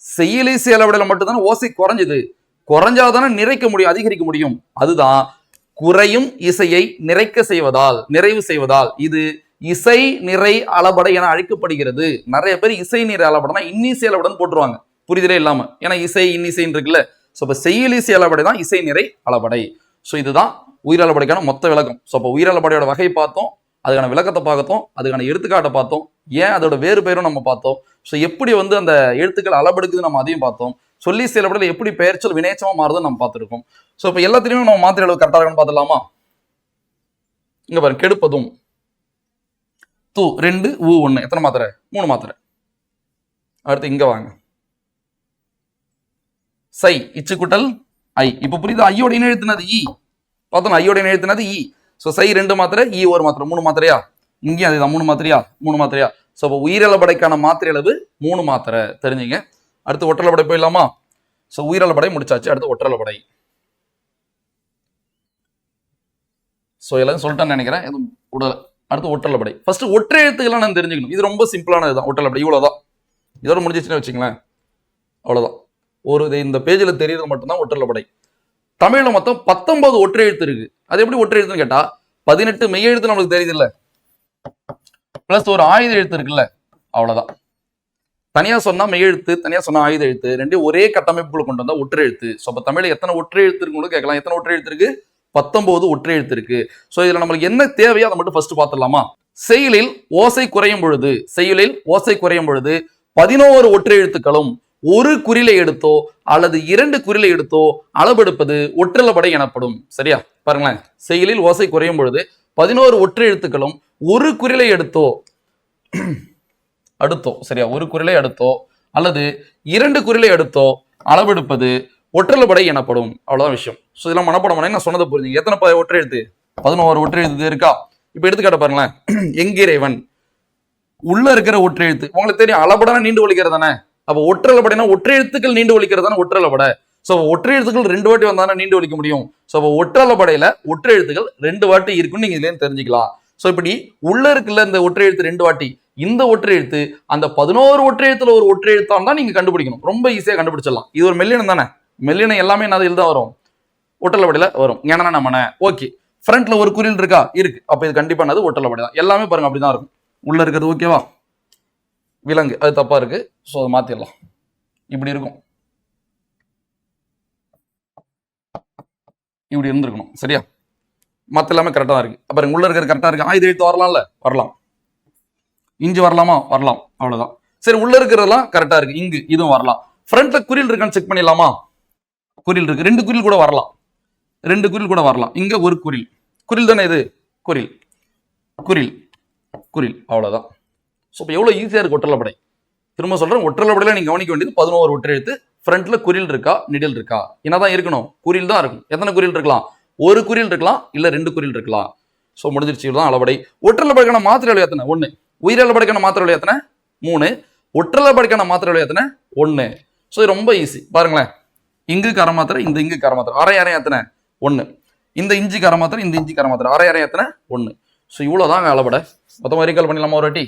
செய்யுள் இசை அளபடையில மட்டும்தானே ஓசை குறைஞ்சது. குறைஞ்சாதானே நிறைக்க முடியும், அதிகரிக்க முடியும். அதுதான் குறையும் இசையை நிறைவு செய்வதால் இது இசை நிறை அளபடை என அழைக்கப்படுகிறது. நிறைய பேர் இசை நிறை அளபடைனா இன்னிசை அளபடைன்னு போட்டுருவாங்க, புரிதலே இல்லாம. ஏன்னா இசை இன்னிசைன்னு இருக்குல்ல. ஸோ இப்போ செய்யுளிசை அளபடை தான் இசை நிறை அளபடை. ஸோ இதுதான் உயிரளபடைக்கான மொத்த விளக்கம். ஸோ அப்போ உயிரளபடையோட வகை பார்த்தோம், அதுக்கான விளக்கத்தை பார்த்தோம், அதுக்கான எடுத்துக்காட்டை பார்த்தோம், ஏன் அதோட வேறு பெயரும் நம்ம பார்த்தோம். ஸோ எப்படி வந்து அந்த எழுத்துக்கள் அளபெடுக்குது நம்ம அதையும் பார்த்தோம். சொல்லி செயல்படல எப்படி பெயர்ச்சொல் வினைச்சமா மாறுதுன்னு நம்ம பார்த்துருக்கோம். ஸோ இப்போ எல்லாத்திலையும் நம்ம மாத்திரை அளவு கரெக்டாக இருக்குன்னு பார்த்துலாமா? இங்க பாருங்க, கெடுப்பதும் தூ 2 ஊ 1 எத்தனை மாத்திரை? 3 மாத்திரை. அடுத்து இங்க வாங்க, சை இச்சு கூட்டல் ஐ. இப்ப புரியுது, ஐயோட இணை எழுத்துனது ஈ. பார்த்தோம், ஐயோட இணை எழுத்துனது ஈ. ஸோ சை 2 மாத்திரை, ஈ 1 மாத்திரை, 3 மாத்திரையா? இங்கேயும் அதுதான் 3 மாத்திரையா? 3 மாத்திரையா? ஸோ அப்போ உயிரளபடைக்கான மாத்திரை அளவு 3 மாத்திரை தெரிஞ்சுங்க. அடுத்து ஒற்றளபடை போயிடலாமா? ஸோ உயிரளபடை முடிச்சாச்சு, அடுத்து ஒற்றளபடை. ஸோ எல்லாரும் சொல்லிட்டேன்னு நினைக்கிறேன், எதுவும் உடல். அடுத்து ஒற்றளபடை. ஃபர்ஸ்ட் ஒற்றை எழுத்துக்கள்லாம் நான் தெரிஞ்சுக்கணும். இது ரொம்ப சிம்பிளானது தான் ஒற்றளபடை. இவ்வளோதான், இதோட முடிஞ்சிச்சுன்னு வச்சுங்களேன், அவ்வளோதான். இந்த பேஜில் தெரியுறது மட்டும்தான் ஒற்றளபடை. தமிழில் மொத்தம் 19 ஒற்றை எழுத்து இருக்கு. அது எப்படி ஒற்றை எழுத்துன்னு கேட்டா 18 மெய் எழுத்து நம்மளுக்கு தெரியுது இல்ல, பிளஸ் ஒரு ஆயுத எழுத்து இருக்குல்ல, அவ்வளவுதான். தனியா சொன்னா மெய் எழுத்து, தனியா சொன்னா ஆயுத எழுத்து, ரெண்டையும் ஒரே கட்டமைப்புக்குள்ள கொண்டு வந்தா ஒற்றை எழுத்து. ஸோ அப்ப தமிழ்ல எத்தனை ஒற்றை எழுத்து இருக்குன்னு கேட்கலாம். எத்தனை ஒற்றை எழுத்து இருக்கு? 19 ஒற்றை எழுத்து இருக்கு. ஸோ இதுல நம்மளுக்கு என்ன தேவையோ அதை மட்டும் ஃபர்ஸ்ட் பார்த்துடலாமா? செய்யுளில் ஓசை குறையும் பொழுது, செய்யுளில் ஓசை குறையும் பொழுது 11 ஒற்றை எழுத்துக்களும் ஒரு குறிலை எடுத்தோ அல்லது 2 குறிலை எடுத்தோ அளவெடுப்பது ஒற்றளபடை எனப்படும். சரியா? பாருங்களேன், செய்யுளில் ஓசை குறையும் பொழுது 11 ஒற்றை எழுத்துக்களும் ஒரு குறிலை எடுத்தோ சரியா, ஒரு குறிலை அடுத்தோ அல்லது 2 குறிலை எடுத்தோ அளவெடுப்பது ஒற்றளபடை எனப்படும். அவ்வளவுதான் விஷயம். ஸோ இதெல்லாம் மனப்பாடம் பண்ணி நான் சொன்னதை புரிஞ்சுங்க. எத்தனை ஒற்றை எழுத்து? 11 ஒற்றை எழுத்து இருக்கா? இப்ப எடுத்துக்காட்ட பாருங்களேன். எங்கிறைவன் உள்ள இருக்கிற ஒற்றை எழுத்து உங்களுக்கு தெரியும், அளபடனா நீண்டு ஒலிக்கிறது தானே. அப்ப ஒற்றளபடைனா ஒற்றை எழுத்துக்கள் நீண்டு ஒலிக்கிறது தானே ஒற்றளபடை. ஸோ ஒற்றை எழுத்துக்கள் 2 வாட்டி வந்தானே நீண்டு ஒலிக்க முடியும். ஸோ அப்போ ஒற்றளபடையில ஒற்றை எழுத்துக்கள் 2 வாட்டி இருக்குன்னு நீங்க இதுல தெரிஞ்சுக்கலாம். ஸோ இப்படி உள்ள இருக்குல்ல இந்த ஒற்றை எழுத்து 2 வாட்டி, இந்த ஒற்றை எழுத்து அந்த 11 ஒற்றை எழுத்துல ஒரு ஒற்றை எழுத்தான் தான் நீங்க கண்டுபிடிக்கணும். ரொம்ப ஈஸியா கண்டுபிடிச்சிடலாம். இது ஒரு மெல்லினம் தானே. மெல்லினம் எல்லாமே என்ன தான் வரும்? ஒற்றளபடையில வரும். ஏன்னா நம்ம ஓகே, ஃப்ரண்ட்ல ஒரு குறில் இருக்கா? இருக்கு. அப்ப இது கண்டிப்பா என்னது? ஒற்றளபடை தான். எல்லாமே பாருங்க அப்படிதான் இருக்கும். உள்ள இருக்கிறது ஓகேவா? விலங்கு அது தப்பா இருக்கு. ஸோ அதை மாத்திடலாம். இப்படி இருக்கும், இப்படி இருந்திருக்கணும். சரியா? மத்த எல்லாமே கரெக்டா தான் இருக்கு. அப்புறம் உள்ள இருக்கிறது கரெக்டா இருக்கு. ஆயுத எழுத்து வரலாம்ல, வரலாம். இஞ்சி வரலாமா? வரலாம். அவ்வளவுதான். சரி, உள்ள இருக்கிறதெல்லாம் கரெக்டா இருக்கு. இங்கு இதுவும் வரலாம். ஃப்ரண்ட்ல குறில் இருக்கான்னு செக் பண்ணிடலாமா? குறில் இருக்கு. 2 குறில் கூட வரலாம். 2 குறில் கூட வரலாம். இங்க ஒரு குறில். குறில் தானே இது? குறில் குறில் குறில். அவ்வளவுதான். ஸோ இப்போ எவ்வளவு ஈஸியா இருக்கு ஒற்றளபடை. திரும்ப சொல்றேன், ஒற்றளபடையில நீங்க கவனிக்க வேண்டியது 11 ஒற்றை எழுத்து. ஃப்ரண்ட்ல குறில் இருக்கா, நிடில் இருக்கா? என்னதான் இருக்கணும்? குறில் தான் இருக்கும். எத்தனை குறில் இருக்கலாம்? ஒரு குறில் இருக்கலாம், இல்ல 2 குறில் இருக்கலாம். ஸோ முடிஞ்சிருச்சு. தான் அளபடை. ஒற்றளபடைக்கான மாத்திரை அளவு எத்தனை? 1. உயிரளபடைக்கான மாத்திரை அளவு எத்தனை? 3. ஒற்றளபடைக்கான மாத்திரை அளவு எத்தனை? 1. ஸோ இது ரொம்ப ஈஸி. பாருங்களேன், இங்கு கர மாத்திரை, இந்த இங்கு கர மாத்திரை, அரை அரை எத்தனை? 1. இந்த இஞ்சி கர மாத்திரை, இந்த இஞ்சி கர மாத்திரை, அரை அரை எத்தனை? 1. ஸோ இவ்வளவுதாங்க அளபடை. மொத்தமாக ரீகால் பண்ணிடலாமா ஒரு வாட்டி?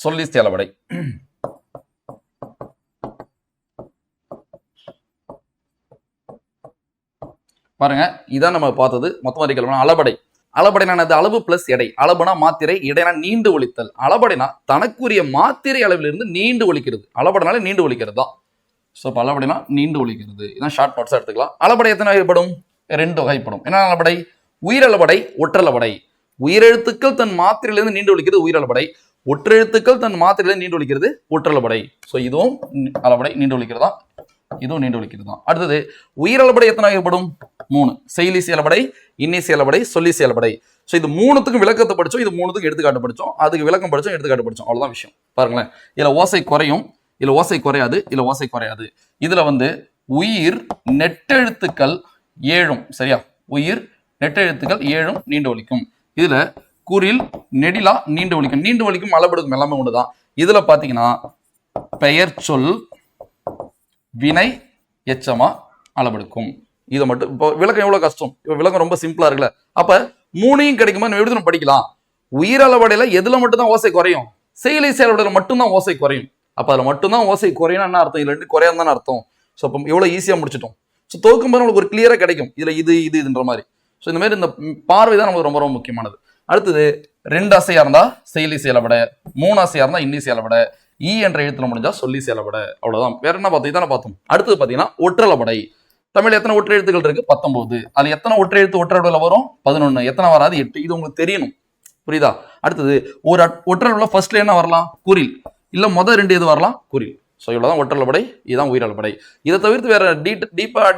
சொல்லிஸ்தி அளபடை. பாருங்க, இதான் நம்ம பார்த்தது. மொத்தமா ரீகால் அளபடை. அளபடைனா அளவு பிளஸ் எடை. அளபனா மாத்திரை, எடைனா நீண்டு ஒலித்தல். அளபடைனா தனக்குரிய மாத்திரை அளவிலிருந்து நீண்டு ஒலிக்கிறது. அளபடைனால நீண்டு ஒலிக்கிறது தான். ஸோ இப்போ அளபடைனா நீண்டு ஒலிக்கிறது. இதான் ஷார்ட் நோட்ஸா எடுத்துக்கலாம். அளபடை எத்தனை வகைப்படும்? 2 வகைப்படும். என்ன அளபடை? உயிரளபடை, ஒற்றளபடை. உயிரெழுத்துக்கள் தன் மாத்திரையிலிருந்து நீண்டு ஒலிக்கிறது உயிரளபடை, ஒற்றெழுத்துக்கள் தன் மாத்திரையிலிருந்து நீண்டு ஒலிக்கிறது ஒற்றளபடை. ஸோ இதுவும் அளபடை நீண்டு ஒலிக்கிறதா, இதுவும் நீண்டு ஒலிக்கிறது தான். அடுத்தது உயிரளபடை எத்தனை வகைப்படும்? 3. செய்லி செயலபடை, இன்னி செயலபடை, சொல்லி செயலபடை. ஸோ இது 3த்துக்கும் விளக்கத்தை படித்தோம், இது 3த்துக்கும் எடுத்துக்காட்டு படித்தோம், அதுக்கு விளக்கம் படித்தோம், எடுத்துக்காட்டு படித்தோம், அவ்வளோதான் விஷயம். பாருங்களேன், இதில் ஓசை குறையும், இதில் ஓசை குறையாது, இதில் ஓசை குறையாது. இதில் உயிர் நெட்டெழுத்துக்கள் 7, சரியா? உயிர் நெட்டெழுத்துக்கள் 7 நீண்டு ஒலிக்கும். இதில் குறில் நெடிலா நீண்டு ஒலிக்கும். நீண்டு ஒலிக்கும் அளபெடுக்கும் எல்லாமே ஒன்று தான். இதில் பார்த்தீங்கன்னா பெயர் சொல் வினை எச்சமா அளபெடுக்கும். இதை மட்டும் இப்போ விளக்கம் எவ்வளோ கஷ்டம், இப்போ விளக்கம் ரொம்ப சிம்பிளா இருக்குல்ல. அப்போ 3யும் கிடைக்குமா நம்ம எப்படி படிக்கலாம்? உயிரளபடையில எதுல மட்டும்தான் ஓசை குறையும்? செயலி செயலபடையில மட்டும்தான் ஓசை குறையும். அப்போ அதில் மட்டும்தான் ஓசை குறையும் என்ன அர்த்தம்? இல்லை குறையாம தானே அர்த்தம். ஸோ அப்போ எவ்வளோ ஈஸியாக முடிச்சிட்டோம். ஸோ தொகுக்கும் போது உங்களுக்கு ஒரு கிளியராக கிடைக்கும், இதில் இதுன்ற மாதிரி. ஸோ இந்த மாதிரி இந்த பார்வை தான் நமக்கு ரொம்ப ரொம்ப முக்கியமானது. அடுத்தது 2 ஆசையாக இருந்தால் செயலி செயலபடை, 3 ஆசையாக இருந்தால் இன்னி செயலபடை, ஈ என்ற எழுத்துல முடிஞ்சா சொல்லி செயலபடை, அவ்வளவுதான். வேற என்ன பார்த்தோம்? இதான பார்த்தோம். அடுத்தது பார்த்தீங்கன்னா ஒற்றளபடை. தமிழ் எத்தனை ஒற்றை எழுத்துக்கள் இருக்கு? 19. அதுல எத்தனை ஒற்றை எழுத்து ஒற்றளபடையில வரும்? 11. எத்தனை வராது? 8. இது உங்களுக்கு தெரியணும், புரியுதா? அடுத்தது ஒரு ஒற்றளபடையில ஃபர்ஸ்ட்ல என்ன வரலாம்? குறில். இல்ல முதல் 2 எது வரலாம்? குறில். ஸோ இவ்வளவுதான் ஒற்றளபடை, இதுதான் உயிரளபடை. இதை தவிர்த்து வேற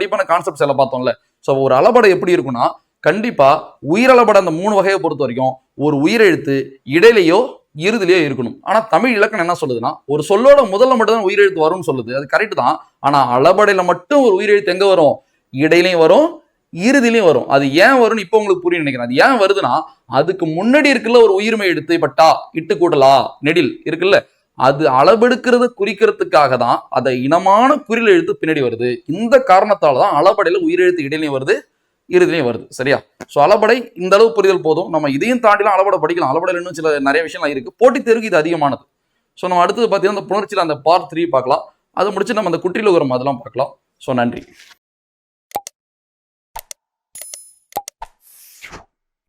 டீப்பான கான்செப்ட்ஸ் எல்லாம் பார்த்தோம்ல. ஸோ ஒரு அளபடை எப்படி இருக்குன்னா, கண்டிப்பா உயிரளபடை அந்த 3 வகையை பொறுத்த வரைக்கும் ஒரு உயிரெழுத்து இடையிலையோ இறுதிலையோ இருக்கணும். ஆனா தமிழ் இலக்கணம் என்ன சொல்லுதுன்னா, ஒரு சொல்லோட முதல்ல மட்டும் தான் உயிரெழுத்து வரும்னு சொல்லுது. அது கரெக்ட் தான். ஆனா அளபடையில மட்டும் ஒரு உயிரெழுத்து எங்க வரும்? இடையிலையும் வரும், இறுதிலையும் வரும். அது ஏன் வரும்னு இப்போ உங்களுக்கு புரிய நினைக்கிறேன். அது ஏன் வருதுன்னா, அதுக்கு முன்னாடி இருக்குல்ல ஒரு உயிர்மை எழுத்து, இப்ப டா, இட்டு கூட்டலா, நெடில் இருக்குல்ல, அது அளவெடுக்கிறது குறிக்கிறதுக்காக தான் அதை இனமான குறில் எழுத்து பின்னாடி வருது. இந்த காரணத்தால தான் அளபடையில உயிரெழுத்து இடையிலையும் வருது, இறுதிலையும் வருது, சரியா? ஸோ அளபடை இந்த அளவு புரிதல் போதும். நம்ம இதையும் தாண்டிலாம் அளபடை படிக்கலாம். அளபடையில் இன்னும் சில நிறைய விஷயம்லாம் இருக்கு. போட்டித் தேர்வுக்கு இது அதிகமானது. ஸோ நம்ம அடுத்தது பார்த்தீங்கன்னா அந்த புணர்ச்சியில் அந்த பார்ட் 3 பார்க்கலாம். அதை முடிச்சு நம்ம அந்த குற்றியலுகரம் அதெல்லாம் பார்க்கலாம். ஸோ நன்றி.